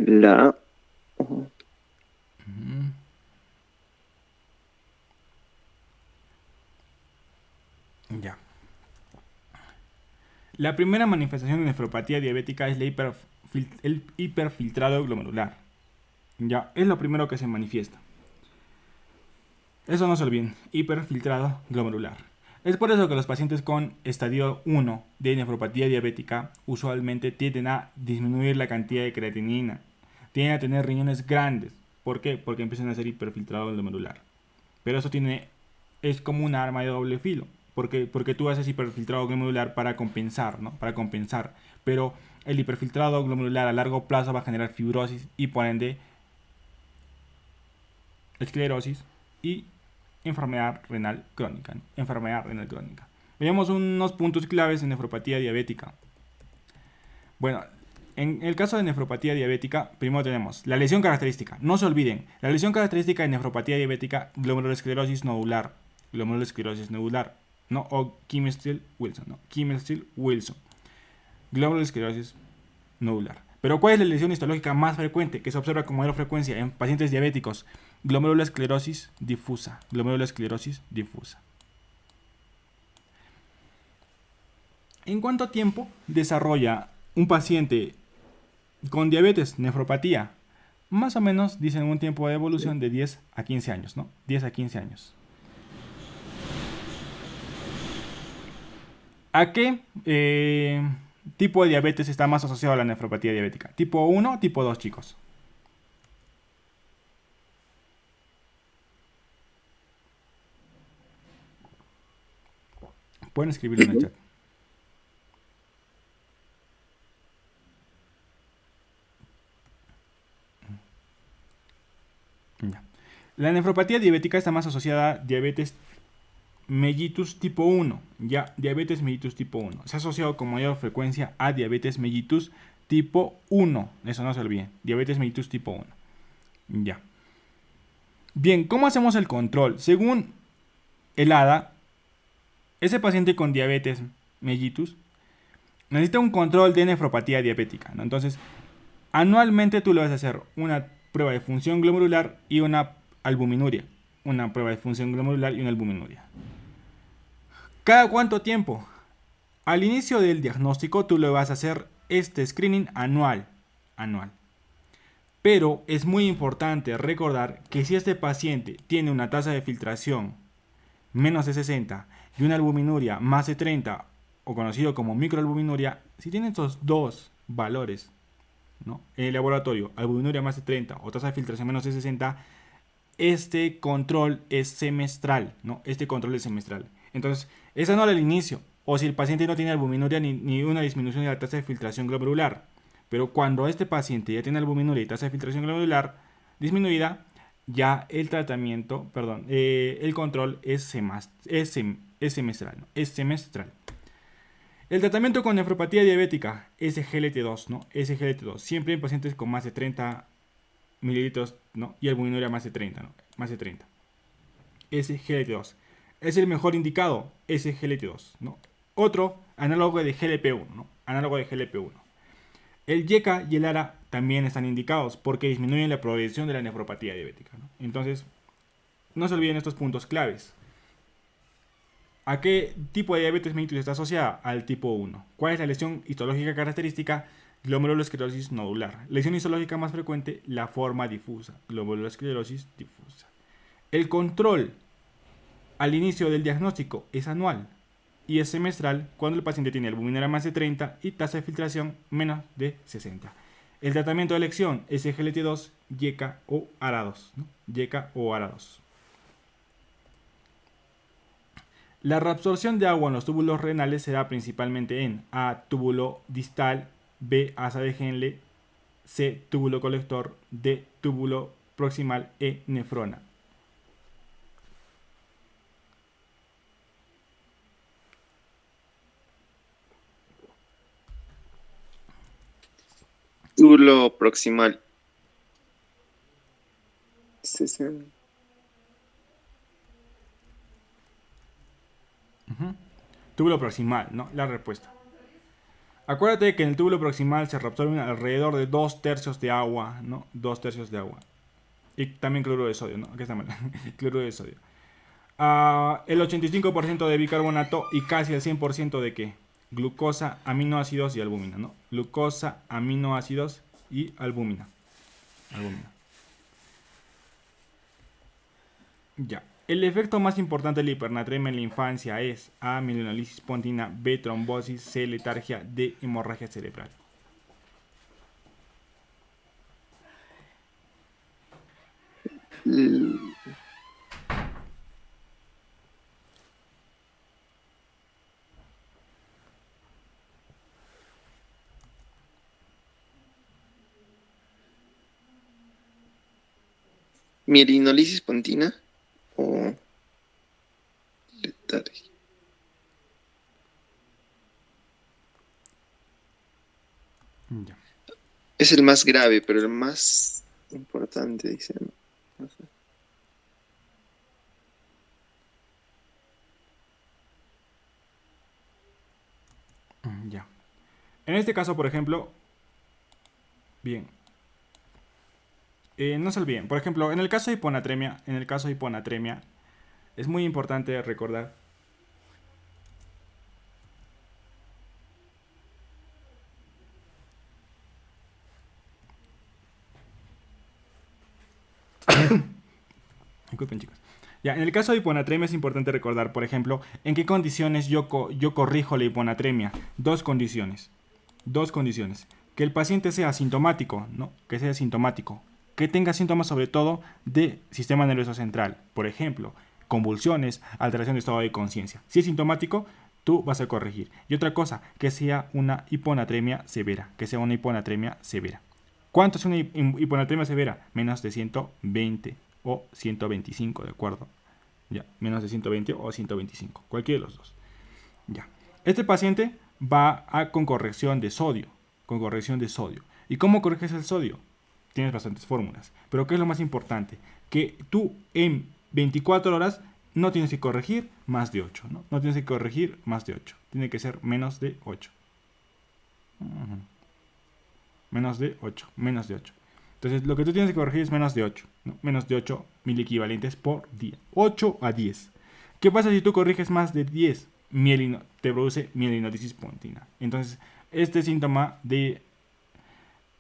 La... Ya. La primera manifestación de nefropatía diabética es el hiperfiltrado glomerular. Ya, es lo primero que se manifiesta. Eso no se olviden, hiperfiltrado glomerular. Es por eso que los pacientes con estadio 1 de nefropatía diabética usualmente tienden a disminuir la cantidad de creatinina, tienden a tener riñones grandes. ¿Por qué? Porque empiezan a ser hiperfiltrado glomerular. Pero eso es como un arma de doble filo. Porque tú haces hiperfiltrado glomerular para compensar, ¿no? Para compensar. Pero el hiperfiltrado glomerular a largo plazo va a generar fibrosis y por ende esclerosis y enfermedad renal crónica. ¿No? Enfermedad renal crónica. Veamos unos puntos claves en nefropatía diabética. Bueno, en el caso de nefropatía diabética, primero tenemos la lesión característica. No se olviden, la lesión característica de nefropatía diabética, glomerulosclerosis nodular. Glomerulosclerosis nodular, ¿no? O Kimmel-Wilson, ¿no? Kimmel-Wilson. Glomerulosclerosis nodular. Pero ¿cuál es la lesión histológica más frecuente que se observa con mayor frecuencia en pacientes diabéticos? Glomerulosclerosis difusa. Glomerulosclerosis difusa. ¿En cuánto tiempo desarrolla un paciente con diabetes, nefropatía? Más o menos dicen un tiempo de evolución de 10 a 15 años, ¿no? 10 a 15 años. ¿A qué tipo de diabetes está más asociado a la nefropatía diabética? ¿Tipo 1 o tipo 2, chicos? Pueden escribirlo en el chat. Ya. La nefropatía diabética está más asociada a diabetes mellitus tipo 1. Ya, diabetes mellitus tipo 1. Se ha asociado con mayor frecuencia a diabetes mellitus tipo 1. Eso no se olvide. Diabetes mellitus tipo 1. Ya. Bien, ¿cómo hacemos el control? Según el ADA, ese paciente con diabetes mellitus necesita un control de nefropatía diabética, ¿no? Entonces, anualmente tú le vas a hacer una prueba de función glomerular y una albuminuria. Una prueba de función glomerular y una albuminuria. ¿Cada cuánto tiempo? Al inicio del diagnóstico tú le vas a hacer este screening anual. Pero es muy importante recordar que si este paciente tiene una tasa de filtración menos de 60 y una albuminuria más de 30, o conocido como microalbuminuria, si tiene estos dos valores, ¿no? En el laboratorio, albuminuria más de 30 o tasa de filtración menos de 60, este control es semestral, ¿no? Este control es semestral. Entonces, es anual al inicio, o si el paciente no tiene albuminuria ni una disminución de la tasa de filtración glomerular. Pero cuando este paciente ya tiene albuminuria y tasa de filtración glomerular disminuida, ya el tratamiento, el control es semestral, ¿no? Es semestral. El tratamiento con nefropatía diabética, SGLT2, ¿no? SGLT2, siempre en pacientes con más de 30 mililitros, ¿no? Y albuminuria más de 30, ¿no? Más de 30. SGLT2. Es el mejor indicado, SGLT2, ¿no? Otro, análogo de GLP-1, ¿no? Análogo de GLP-1. El YECA y el ARA también están indicados porque disminuyen la progresión de la nefropatía diabética, ¿no? Entonces, no se olviden estos puntos claves. ¿A qué tipo de diabetes mellitus está asociada? Al tipo 1. ¿Cuál es la lesión histológica característica? Glomerulosclerosis nodular. Lesión histológica más frecuente, la forma difusa. Glomerulosclerosis difusa. El control al inicio del diagnóstico es anual y es semestral cuando el paciente tiene albuminuria más de 30 y tasa de filtración menos de 60. El tratamiento de elección es SGLT2, YECA o ARA2, ¿no? YECA o ARA2. La reabsorción de agua en los túbulos renales se da principalmente en A. Túbulo distal, B. Asa de Henle, C. Túbulo colector, D. Túbulo proximal, E. Nefrona. Túbulo proximal. 60. Túbulo proximal, ¿no? La respuesta. Acuérdate que en el túbulo proximal se reabsorben alrededor de 2/3 de agua, ¿no? 2/3 de agua. Y también cloruro de sodio, ¿no? Aquí está mal. Cloruro de sodio. El 85% de bicarbonato y casi el 100% de ¿qué? Glucosa, aminoácidos y albúmina, ¿no? Glucosa, aminoácidos y albúmina. Ya. El efecto más importante de la hipernatremia en la infancia es A. Mielinolisis espontánea, B. Trombosis, C. Letargia, D. Hemorragia cerebral. Mielinolisis espontánea o letargia. Ya. Es el más grave, pero el más importante, dice. No sé. Ya. En este caso, por ejemplo, bien. No se olviden, por ejemplo, en el caso de hiponatremia, es muy importante recordar disculpen, chicos. Ya, en el caso de hiponatremia es importante recordar, por ejemplo, en qué condiciones yo corrijo la hiponatremia. Dos condiciones. Que el paciente sea asintomático, ¿no? Que sea asintomático. Que tenga síntomas sobre todo de sistema nervioso central. Por ejemplo, convulsiones, alteración de estado de conciencia. Si es sintomático, tú vas a corregir. Y otra cosa, que sea una hiponatremia severa. ¿Cuánto es una hiponatremia severa? Menos de 120 o 125, ¿de acuerdo? Ya, menos de 120 o 125, cualquiera de los dos. Ya. Este paciente va con corrección de sodio. ¿Y cómo corriges el sodio? Tienes bastantes fórmulas. Pero ¿qué es lo más importante? Que tú en 24 horas no tienes que corregir más de 8, ¿no? No tienes que corregir más de 8. Tiene que ser menos de 8. Menos de 8. Entonces, lo que tú tienes que corregir es menos de 8. ¿No? Menos de 8 miliequivalentes por día. 8 a 10. ¿Qué pasa si tú corriges más de 10? Te produce mielinolisis espontánea. Entonces, este síntoma de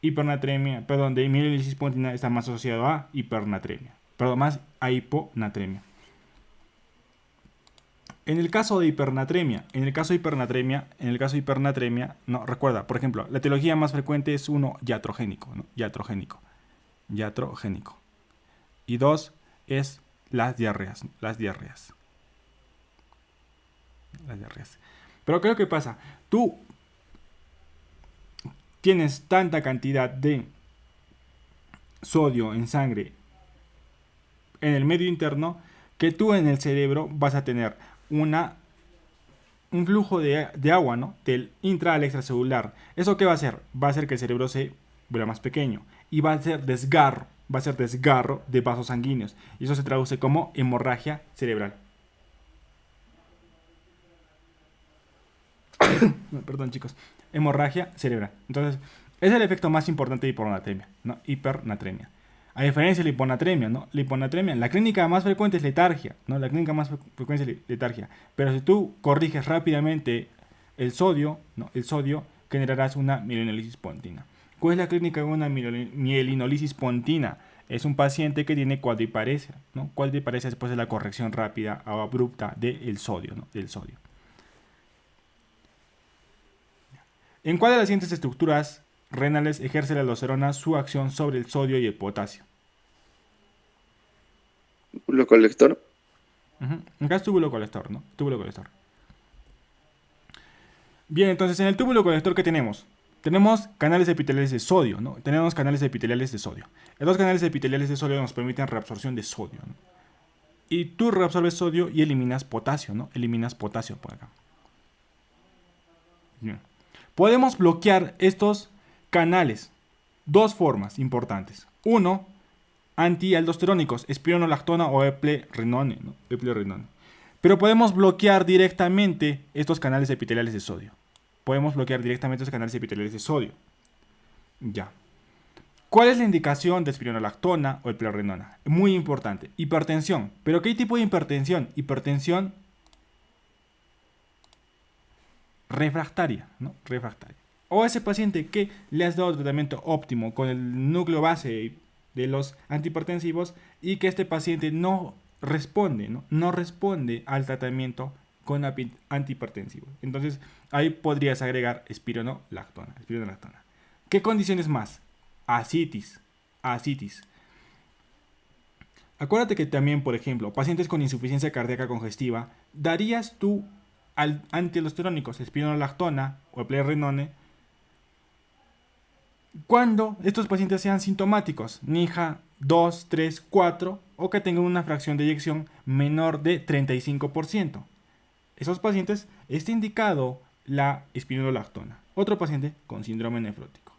de mielinolisis espontánea está más asociado a hipernatremia. Más a hiponatremia. En el caso de hipernatremia, no, recuerda, por ejemplo, la etiología más frecuente es uno, iatrogénico, ¿no? Iatrogénico. Y dos, es las diarreas. Pero ¿qué es lo que pasa? Tú tienes tanta cantidad de sodio en sangre en el medio interno que tú en el cerebro vas a tener un flujo de agua, ¿no? Del intra al extracelular. ¿Eso qué va a hacer? Va a hacer que el cerebro se vuelva más pequeño y va a ser desgarro de vasos sanguíneos. Y eso se traduce como hemorragia cerebral. Perdón, chicos. Hemorragia cerebral. Entonces, es el efecto más importante de hiponatremia, ¿no? Hipernatremia. A diferencia de la hiponatremia, ¿no? La clínica más frecuente es letargia, ¿no? Pero si tú corriges rápidamente el sodio, ¿no? Generarás una mielinolisis espontánea. ¿Cuál es la clínica de una mielinolisis espontánea? Es un paciente que tiene cuadriparesia, ¿no? Cuadriparesia después de la corrección rápida o abrupta del sodio, ¿no? ¿En cuál de las siguientes estructuras renales ejerce la aldosterona su acción sobre el sodio y el potasio? ¿Túbulo colector? Acá es túbulo colector, ¿no? Bien, entonces en el túbulo colector, ¿qué tenemos? Tenemos canales epiteliales de sodio, ¿no? Estos canales epiteliales de sodio nos permiten reabsorción de sodio, ¿no? Y tú reabsorbes sodio y eliminas potasio, ¿no? Por acá. Bien. Podemos bloquear estos canales. Dos formas importantes. Uno, antialdosterónicos, espironolactona o eplerenone, ¿no? Pero podemos bloquear directamente estos canales epiteliales de sodio. podemos bloquear directamente los canales epiteliales de sodio. Ya. ¿Cuál es la indicación de espironolactona o eplerenona? Muy importante. Hipertensión. ¿Pero qué tipo de hipertensión? Hipertensión refractaria, ¿no? Refractaria. O ese paciente que le has dado el tratamiento óptimo con el núcleo base de los antihipertensivos y que este paciente no responde, ¿no? No responde al tratamiento con antihipertensivos. Entonces, ahí podrías agregar espironolactona. ¿Qué condiciones más? Ascitis. Acuérdate que también, por ejemplo, pacientes con insuficiencia cardíaca congestiva, darías tú al antialdosterónicos, espironolactona o eplerenone, cuando estos pacientes sean sintomáticos, NIHA 2, 3, 4 o que tengan una fracción de eyección menor de 35%. Esos pacientes está indicado la espironolactona. Otro paciente con síndrome nefrótico.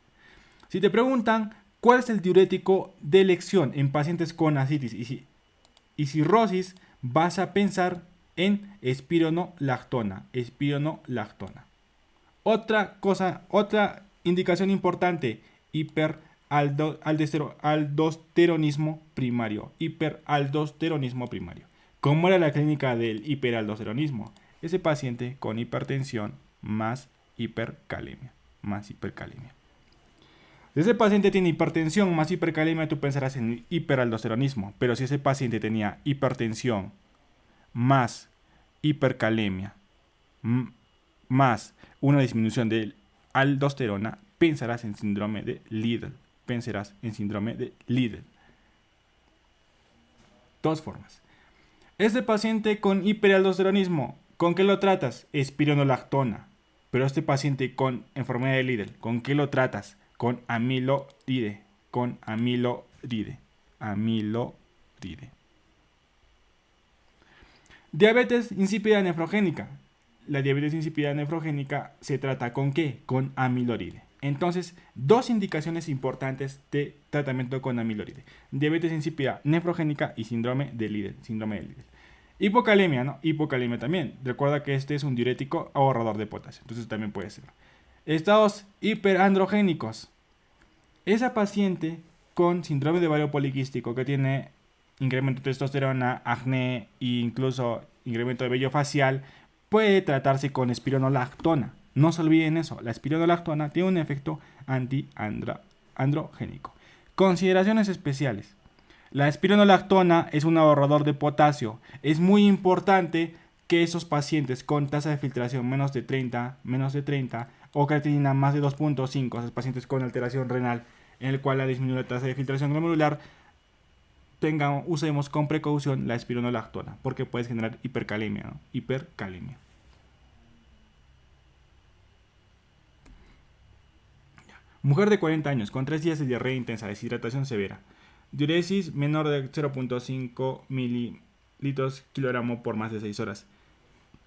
Si te preguntan cuál es el diurético de elección en pacientes con ascitis y cirrosis, vas a pensar en espironolactona. Otra indicación importante, hiperaldosteronismo primario. ¿Cómo era la clínica del hiperaldosteronismo? Ese paciente con hipertensión más hipercalemia. Si ese paciente tiene hipertensión más hipercalemia, tú pensarás en hiperaldosteronismo. Pero si ese paciente tenía hipertensión más hipercalemia más una disminución de aldosterona, pensarás en síndrome de Liddle. Dos formas. Este paciente con hiperaldosteronismo, ¿con qué lo tratas? Espironolactona. Pero este paciente con enfermedad de Liddle, ¿con qué lo tratas? Con amiloride. Diabetes insípida nefrogénica. La diabetes insípida nefrogénica se trata ¿con qué? Con amiloride. Entonces, dos indicaciones importantes de tratamiento con amiloride. Diabetes insípida nefrogénica y síndrome de Liddle. Hipocalemia, ¿no? Hipocalemia también. Recuerda que este es un diurético ahorrador de potasio. Entonces también puede ser. Estados hiperandrogénicos. Esa paciente con síndrome de ovario poliquístico que tiene incremento de testosterona, acné e incluso incremento de vello facial, puede tratarse con espironolactona. No se olviden eso, la espironolactona tiene un efecto antiandrogénico. Consideraciones especiales. La espironolactona es un ahorrador de potasio. Es muy importante que esos pacientes con tasa de filtración menos de 30 o creatinina más de 2.5, esos pacientes con alteración renal en el cual ha disminuido la tasa de filtración glomerular, usemos con precaución la espironolactona, porque puedes generar hipercalemia, ¿no? Mujer de 40 años con 3 días de diarrea intensa, deshidratación severa, diuresis menor de 0.5 mililitros kilogramo por más de 6 horas.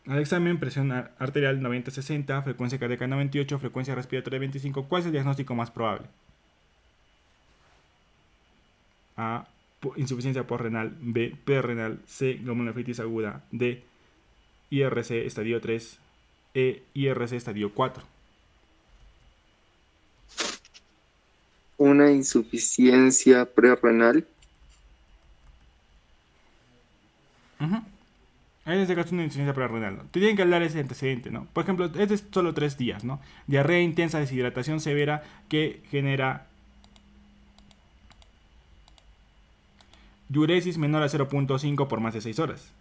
Al examen, presión arterial 90-60, frecuencia cardíaca 98, frecuencia respiratoria 25. ¿Cuál es el diagnóstico más probable? A. Insuficiencia postrenal. B. Perrenal. C. Glomerulonefritis aguda. D. IRC estadio 3. E. IRC estadio 4. Una insuficiencia prerrenal. En este caso, una insuficiencia prerrenal, ¿no? Te tienen que hablar ese antecedente, ¿no? Por ejemplo, este es solo 3 días, ¿no? Diarrea intensa, deshidratación severa que genera diuresis menor a 0.5 por más de 6 horas.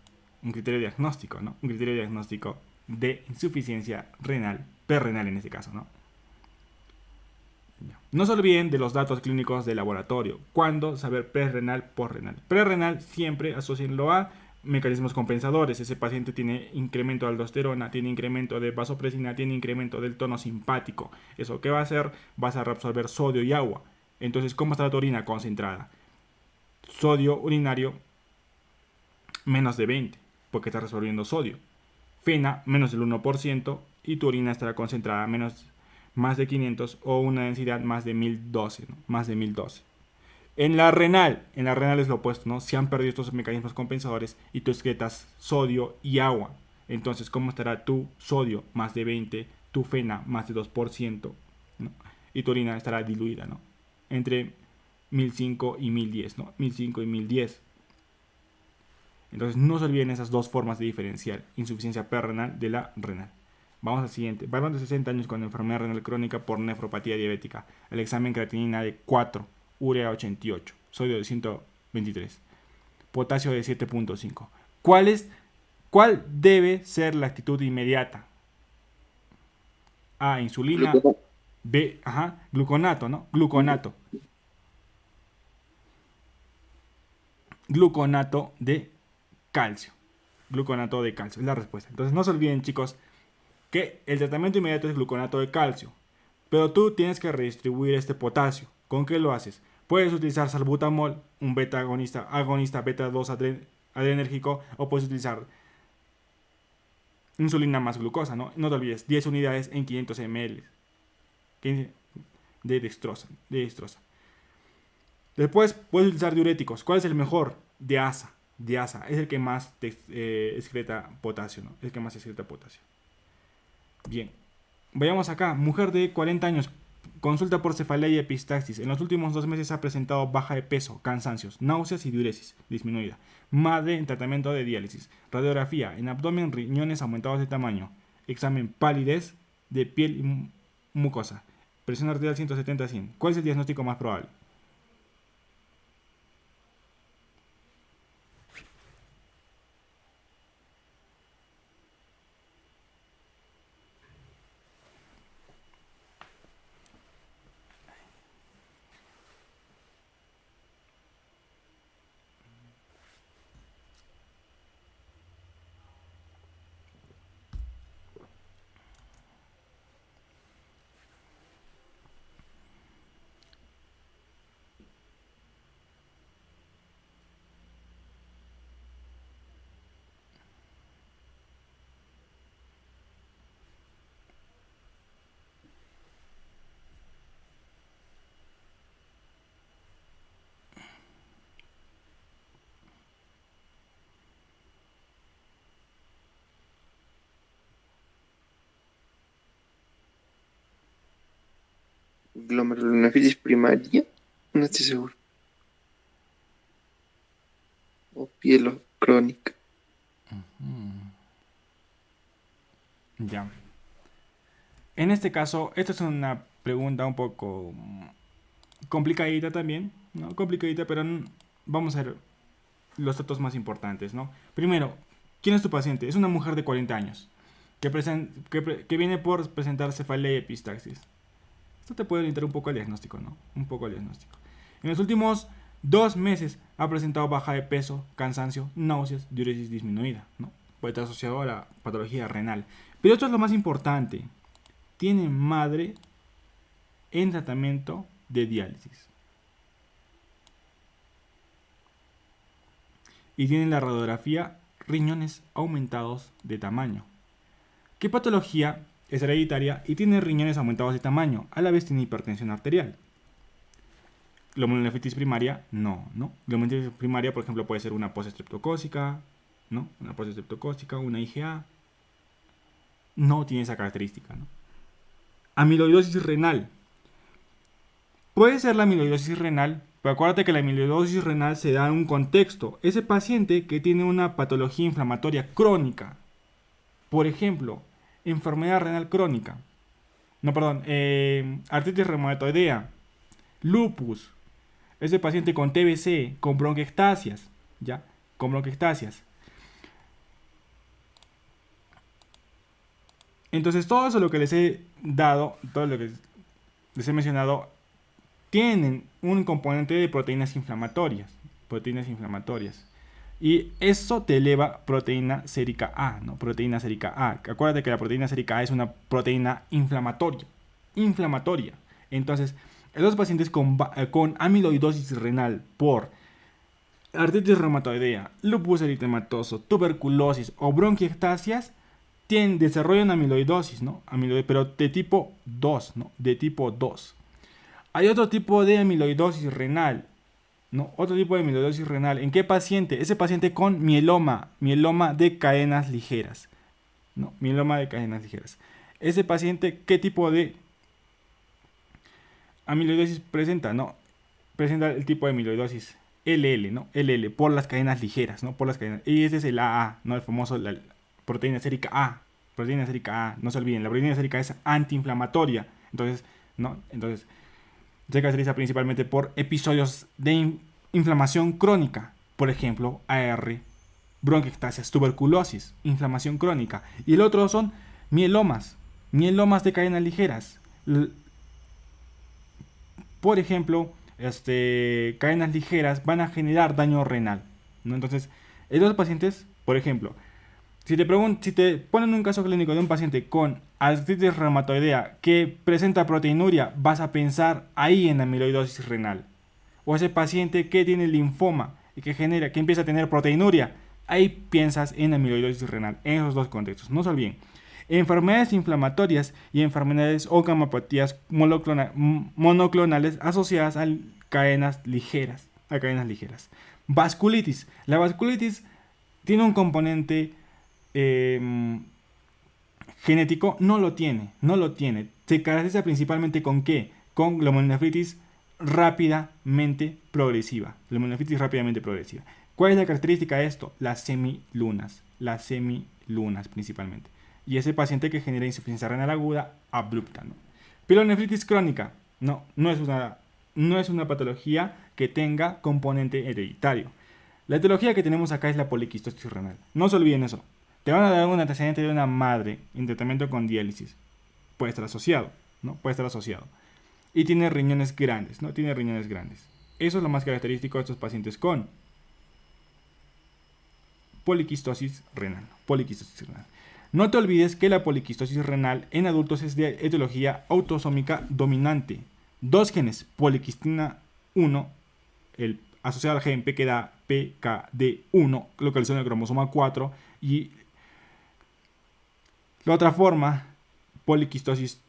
Un criterio diagnóstico, ¿no? Un criterio diagnóstico de insuficiencia renal, perrenal en este caso, ¿no? No se olviden de los datos clínicos de laboratorio. ¿Cuándo saber prerrenal, postrenal? Prerrenal siempre asocienlo a mecanismos compensadores. Ese paciente tiene incremento de aldosterona, tiene incremento de vasopresina, tiene incremento del tono simpático. ¿Eso qué va a hacer? Vas a reabsorber sodio y agua. Entonces, ¿cómo está tu orina concentrada? Sodio urinario menos de 20, porque está reabsorbiendo sodio. Fena menos del 1% y tu orina estará concentrada más de 500 o una densidad más de 1012, ¿no? Más de 1012. En la renal es lo opuesto, ¿no? Se han perdido estos mecanismos compensadores y tú excretas sodio y agua. Entonces, ¿cómo estará tu sodio? Más de 20 tu fena más de 2%, ¿no? Y tu orina estará diluida, ¿no? Entre 1005 y 1010, ¿no? 1005 y 1010. Entonces no se olviden esas dos formas de diferenciar insuficiencia perrenal de la renal. Vamos al siguiente. Varón de 60 años con enfermedad renal crónica por nefropatía diabética. El examen creatinina de 4, urea 88, sodio de 123, potasio de 7.5. ¿Cuál debe ser la actitud inmediata? A, insulina. B, gluconato, ¿no? Gluconato de calcio. Gluconato de calcio es la respuesta. Entonces no se olviden, chicos, que el tratamiento inmediato es gluconato de calcio. Pero tú tienes que redistribuir este potasio. ¿Con qué lo haces? Puedes utilizar salbutamol, un beta agonista beta 2 adrenérgico, o puedes utilizar insulina más glucosa, ¿no? No te olvides, 10 unidades en 500 ml de dextrosa. Después puedes utilizar diuréticos. ¿Cuál es el mejor? Diasa. Es el que más excreta potasio, ¿no? Es el que más excreta potasio. Bien. Vayamos acá. Mujer de 40 años. Consulta por cefalea y epistaxis. En los últimos 2 meses ha presentado baja de peso, cansancios, náuseas y diuresis disminuida. Madre en tratamiento de diálisis. Radiografía. En abdomen, riñones aumentados de tamaño. Examen palidez de piel y mucosa. Presión arterial 170-100. ¿Cuál es el diagnóstico más probable? Glomerulonefritis primaria, no estoy seguro. O pielo crónica. Ya. En este caso, esta es una pregunta un poco complicadita también, ¿no? Complicadita, pero vamos a ver los datos más importantes, ¿no? Primero, ¿quién es tu paciente? Es una mujer de 40 años que viene por presentar cefalea y epistaxis. Esto te puede orientar un poco al diagnóstico, ¿no? Un poco al diagnóstico. En los últimos 2 meses ha presentado baja de peso, cansancio, náuseas, diuresis disminuida, ¿no? Puede estar asociado a la patología renal. Pero esto es lo más importante. Tiene madre en tratamiento de diálisis. Y tiene la radiografía riñones aumentados de tamaño. ¿Qué patología es hereditaria y tiene riñones aumentados de tamaño? A la vez tiene hipertensión arterial. Glomerulonefritis primaria, no. Glomerulonefritis primaria, por ejemplo, puede ser una postestreptocócica, ¿no? Una postestreptocócica, una IgA. No tiene esa característica, ¿no? Amiloidosis renal. Puede ser la amiloidosis renal, pero acuérdate que la amiloidosis renal se da en un contexto. Ese paciente que tiene una patología inflamatoria crónica, por ejemplo, enfermedad renal crónica, artritis reumatoidea, lupus, ese paciente con TBC, con bronquiectasias, ¿ya? Con bronquiectasias. Entonces, todo eso lo que les he dado, todo lo que les he mencionado, tienen un componente de proteínas inflamatorias. Y eso te eleva proteína sérica A, ¿no? Proteína sérica A. Acuérdate que la proteína sérica A es una proteína inflamatoria. Entonces, los pacientes con amiloidosis renal por artritis reumatoidea, lupus eritematoso, tuberculosis o bronquiectasias desarrollan amiloidosis, ¿no? Pero de tipo 2, ¿no? De tipo 2. Hay otro tipo de amiloidosis renal, ¿no? Otro tipo de amiloidosis renal. ¿En qué paciente? Ese paciente con mieloma de cadenas ligeras, ¿no? Mieloma de cadenas ligeras. ese paciente qué tipo de amiloidosis presenta, ¿no? Presenta el tipo de amiloidosis LL, ¿no? LL, por las cadenas ligeras, ¿no? Por las cadenas. Y ese es el AA, ¿no? El famoso la proteína sérica A. Proteína sérica A, no se olviden, la proteína sérica es antiinflamatoria. Entonces, ¿no? Entonces, se caracteriza principalmente por episodios de inflamación crónica. Por ejemplo, AR, bronquiectasias, tuberculosis, inflamación crónica. Y el otro son mielomas, mielomas de cadenas ligeras. Por ejemplo, cadenas ligeras van a generar daño renal, ¿no? Entonces, estos pacientes, por ejemplo, si te ponen un caso clínico de un paciente con artritis reumatoidea que presenta proteinuria, vas a pensar ahí en amiloidosis renal. O ese paciente que tiene linfoma y que empieza a tener proteinuria, ahí piensas en amiloidosis renal, en esos dos contextos. No se olviden. Enfermedades inflamatorias y enfermedades o gamopatías monoclonales asociadas a cadenas ligeras. Vasculitis. La vasculitis tiene un componente genético, no lo tiene. Se caracteriza principalmente ¿con qué? Con glomerulonefritis rápidamente progresiva. ¿Cuál es la característica de esto? Las semilunas principalmente. Y ese paciente que genera insuficiencia renal aguda abrupta, ¿no? Pielonefritis crónica, no es una patología que tenga componente hereditario. La etiología que tenemos acá es la poliquistosis renal. No se olviden eso. Te van a dar un antecedente de una madre en tratamiento con diálisis. Puede estar asociado, ¿no? Y tiene riñones grandes, ¿no? Eso es lo más característico de estos pacientes con poliquistosis renal. No te olvides que la poliquistosis renal en adultos es de etiología autosómica dominante. Dos genes, poliquistina 1, asociado al gen PKD1, localizado en el cromosoma 4, y la otra forma, poliquistosis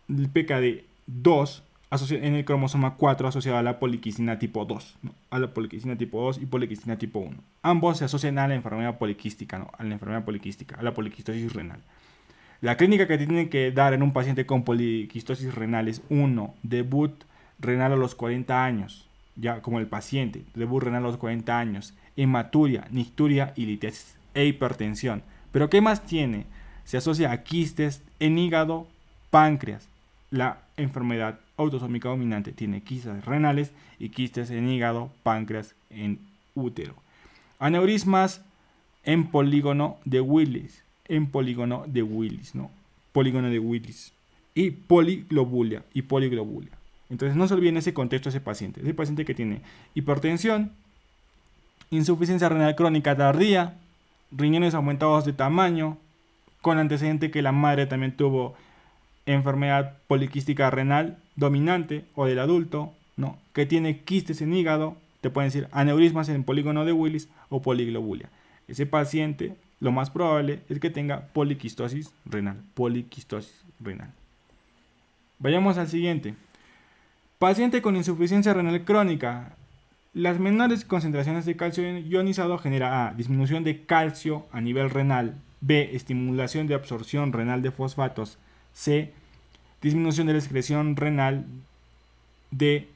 PKD2, en el cromosoma 4 asociado a la poliquistina tipo 2, ¿no? A la poliquistina tipo 2 y poliquistina tipo 1. Ambos se asocian a la enfermedad poliquística, ¿no? A la poliquistosis renal. La clínica que tienen que dar en un paciente con poliquistosis renal es 1. Debut renal a los 40 años, ya como el paciente. Debut renal a los 40 años. Hematuria, nicturia y litiasis e hipertensión. ¿Pero qué más tiene? Se asocia a quistes en hígado, páncreas. La enfermedad autosómica dominante tiene quistes renales y quistes en hígado, páncreas, en útero. Aneurismas en polígono de Willis, ¿no? Polígono de Willis. Y poliglobulia. Entonces no se olviden ese contexto de ese paciente que tiene hipertensión, insuficiencia renal crónica tardía, riñones aumentados de tamaño, con antecedente que la madre también tuvo enfermedad poliquística renal dominante o del adulto, ¿no? Que tiene quistes en hígado, te pueden decir aneurismas en polígono de Willis o poliglobulia. Ese paciente, lo más probable es que tenga poliquistosis renal. Vayamos al siguiente. Paciente con insuficiencia renal crónica. Las menores concentraciones de calcio ionizado genera A. Disminución de calcio a nivel renal. B. Estimulación de absorción renal de fosfatos. C. Disminución de la excreción renal. D.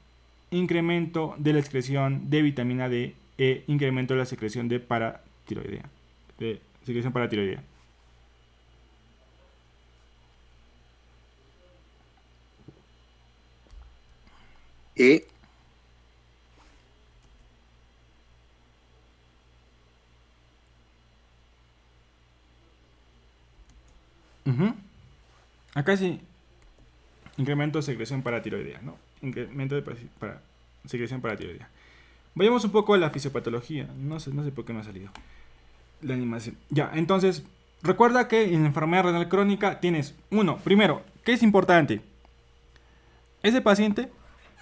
Incremento de la excreción de vitamina D. E. Incremento de la secreción de paratiroidea. E. Acá sí. Incremento de secreción paratiroidea, ¿no? Secreción paratiroidea. Vayamos un poco a la fisiopatología. No sé por qué no ha salido la animación. Ya, entonces, recuerda que en enfermedad renal crónica tienes, primero, ¿qué es importante? Ese paciente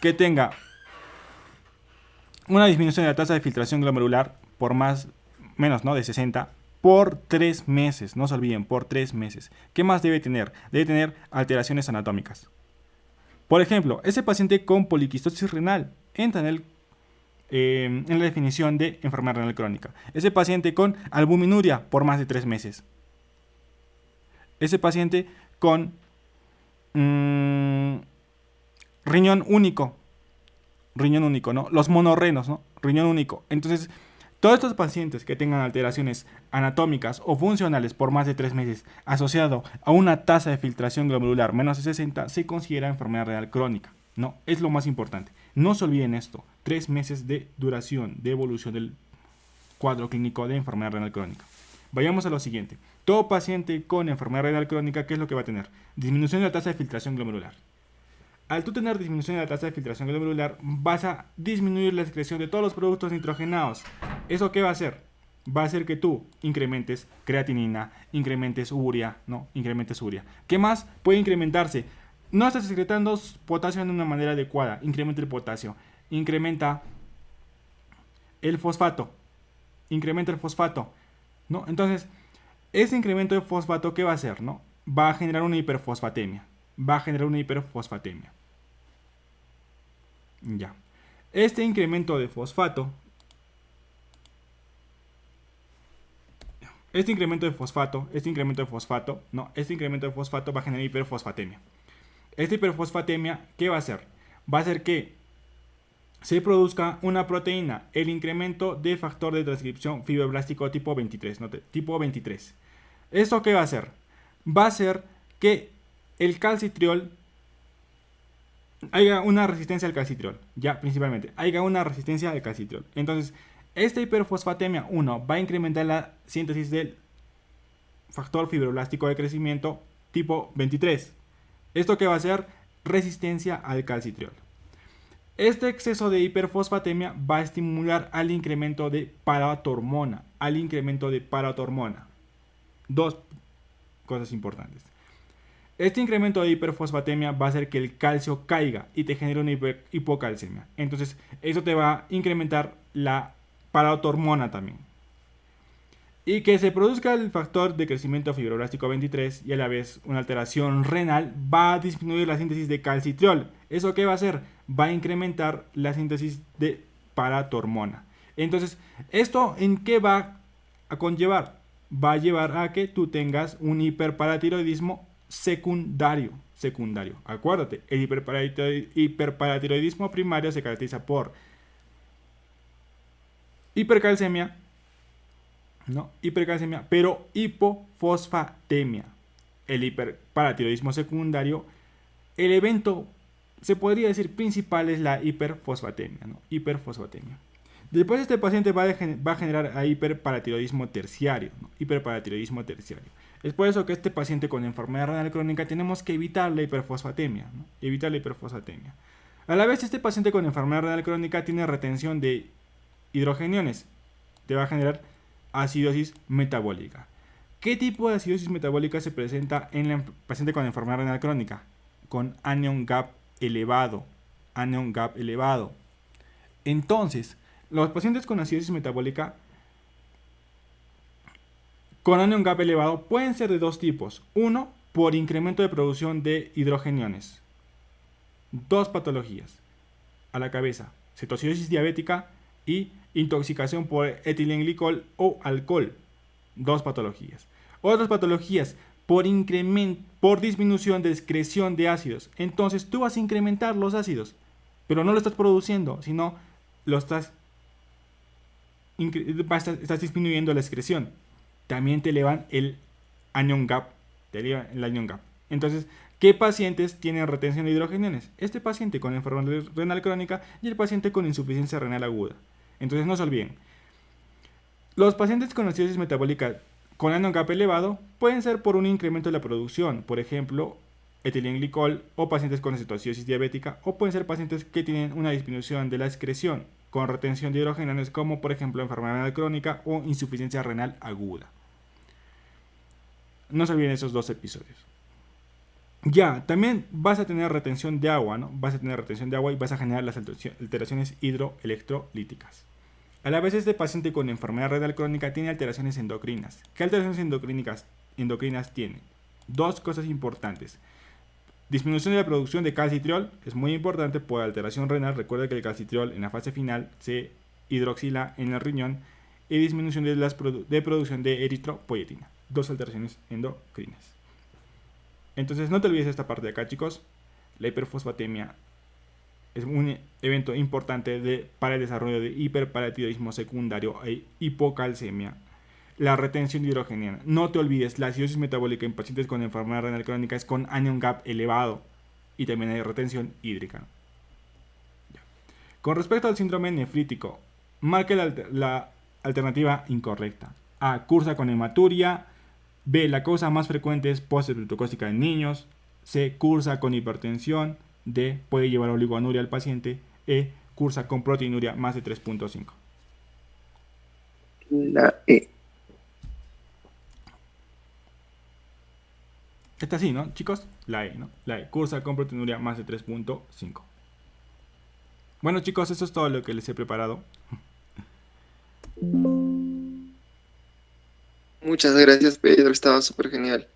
que tenga una disminución de la tasa de filtración glomerular por menos, ¿no? De 60 por 3 meses. No se olviden, por 3 meses. ¿Qué más debe tener? Debe tener alteraciones anatómicas. Por ejemplo, ese paciente con poliquistosis renal entra en la definición de enfermedad renal crónica. Ese paciente con albuminuria por más de 3 meses. Ese paciente con riñón único, ¿no? Los monorrenos, ¿no? Riñón único. Entonces, todos estos pacientes que tengan alteraciones anatómicas o funcionales por más de 3 meses asociado a una tasa de filtración glomerular menos de 60 se considera enfermedad renal crónica. No, es lo más importante. No se olviden esto. 3 meses de duración de evolución del cuadro clínico de enfermedad renal crónica. Vayamos a lo siguiente. Todo paciente con enfermedad renal crónica, ¿qué es lo que va a tener? Disminución de la tasa de filtración glomerular. Al tú tener disminución de la tasa de filtración glomerular, vas a disminuir la excreción de todos los productos nitrogenados. ¿Eso qué va a hacer? Va a hacer que tú incrementes creatinina, incrementes urea, ¿no? Incrementes urea. ¿Qué más puede incrementarse? No estás excretando potasio de una manera adecuada. Incrementa el potasio. Incrementa el fosfato. Incrementa el fosfato, ¿no? Entonces, ese incremento de fosfato, ¿qué va a hacer, no? Va a generar una hiperfosfatemia. Ya. Este incremento de fosfato va a generar hiperfosfatemia. Esta hiperfosfatemia, ¿qué va a hacer? Va a hacer que se produzca una proteína, el incremento de factor de transcripción fibroblástico tipo 23, ¿no? Tipo 23. ¿Esto qué va a hacer? Va a hacer que el calcitriol haya una resistencia al calcitriol, ya principalmente, haya una resistencia al calcitriol. Entonces, esta hiperfosfatemia, va a incrementar la síntesis del factor fibroblástico de crecimiento tipo 23. ¿Esto qué va a hacer? Resistencia al calcitriol. Este exceso de hiperfosfatemia va a estimular al incremento de paratormona. Dos cosas importantes. Este incremento de hiperfosfatemia va a hacer que el calcio caiga y te genere una hipocalcemia. Entonces, eso te va a incrementar la paratormona también. Y que se produzca el factor de crecimiento fibroblástico 23 y a la vez una alteración renal va a disminuir la síntesis de calcitriol. ¿Eso qué va a hacer? Va a incrementar la síntesis de paratormona. Entonces, ¿esto en qué va a conllevar? Va a llevar a que tú tengas un hiperparatiroidismo secundario. Acuérdate, el hiperparatiroidismo primario se caracteriza por hipercalcemia, pero hipofosfatemia. El hiperparatiroidismo secundario, el evento, se podría decir principal, es la hiperfosfatemia, hiperfosfatemia. Después este paciente va a generar a hiperparatiroidismo terciario, Es por eso que este paciente con enfermedad renal crónica tenemos que evitar la hiperfosfatemia, A la vez, este paciente con enfermedad renal crónica tiene retención de hidrogeniones. Te va a generar acidosis metabólica. ¿Qué tipo de acidosis metabólica se presenta en el paciente con enfermedad renal crónica? Con anion gap elevado. Entonces, los pacientes con acidosis metabólica con anion gap elevado pueden ser de dos tipos. Uno, por incremento de producción de hidrogeniones. Dos patologías a la cabeza: cetoacidosis diabética y intoxicación por etilenglicol o alcohol. Dos patologías. Otras patologías por disminución de excreción de ácidos. Entonces tú vas a incrementar los ácidos, pero no lo estás produciendo, sino lo estás disminuyendo la excreción. También te elevan el anion gap. Entonces, ¿qué pacientes tienen retención de hidrogeniones? Este paciente con enfermedad renal crónica y el paciente con insuficiencia renal aguda. Entonces no se olviden. Los pacientes con acidosis metabólica con anion gap elevado pueden ser por un incremento de la producción, por ejemplo, etilenglicol, o pacientes con cetoacidosis diabética, o pueden ser pacientes que tienen una disminución de la excreción con retención de hidrogeniones, como por ejemplo enfermedad renal crónica o insuficiencia renal aguda. No se olviden esos dos episodios. Ya, también vas a tener retención de agua, y vas a generar las alteraciones hidroelectrolíticas. A la vez, este paciente con enfermedad renal crónica tiene alteraciones endocrinas. ¿Qué alteraciones endocrinas tiene? Dos cosas importantes. Disminución de la producción de calcitriol, es muy importante por alteración renal. Recuerda que el calcitriol en la fase final se hidroxila en el riñón, y disminución de producción de eritropoyetina. Dos alteraciones endocrinas. Entonces no te olvides esta parte de acá, chicos. La hiperfosfatemia es un evento importante para el desarrollo de hiperparatiroidismo secundario e hipocalcemia. La retención de hidrogeniana. No te olvides, la acidosis metabólica en pacientes con enfermedad renal crónica es con anion gap elevado. Y también hay retención hídrica. Con respecto al síndrome nefrítico, marque la alternativa incorrecta. A. Cursa con hematuria. B. La causa más frecuente es post-glucósica en niños. C. Cursa con hipertensión. D. Puede llevar a oligoanuria al paciente. E. Cursa con proteinuria más de 3.5. La E. Está así, ¿no, chicos? La E, ¿no? La E. Cursa con proteinuria más de 3.5. Bueno, chicos, eso es todo lo que les he preparado. Muchas gracias, Pedro. Estaba súper genial.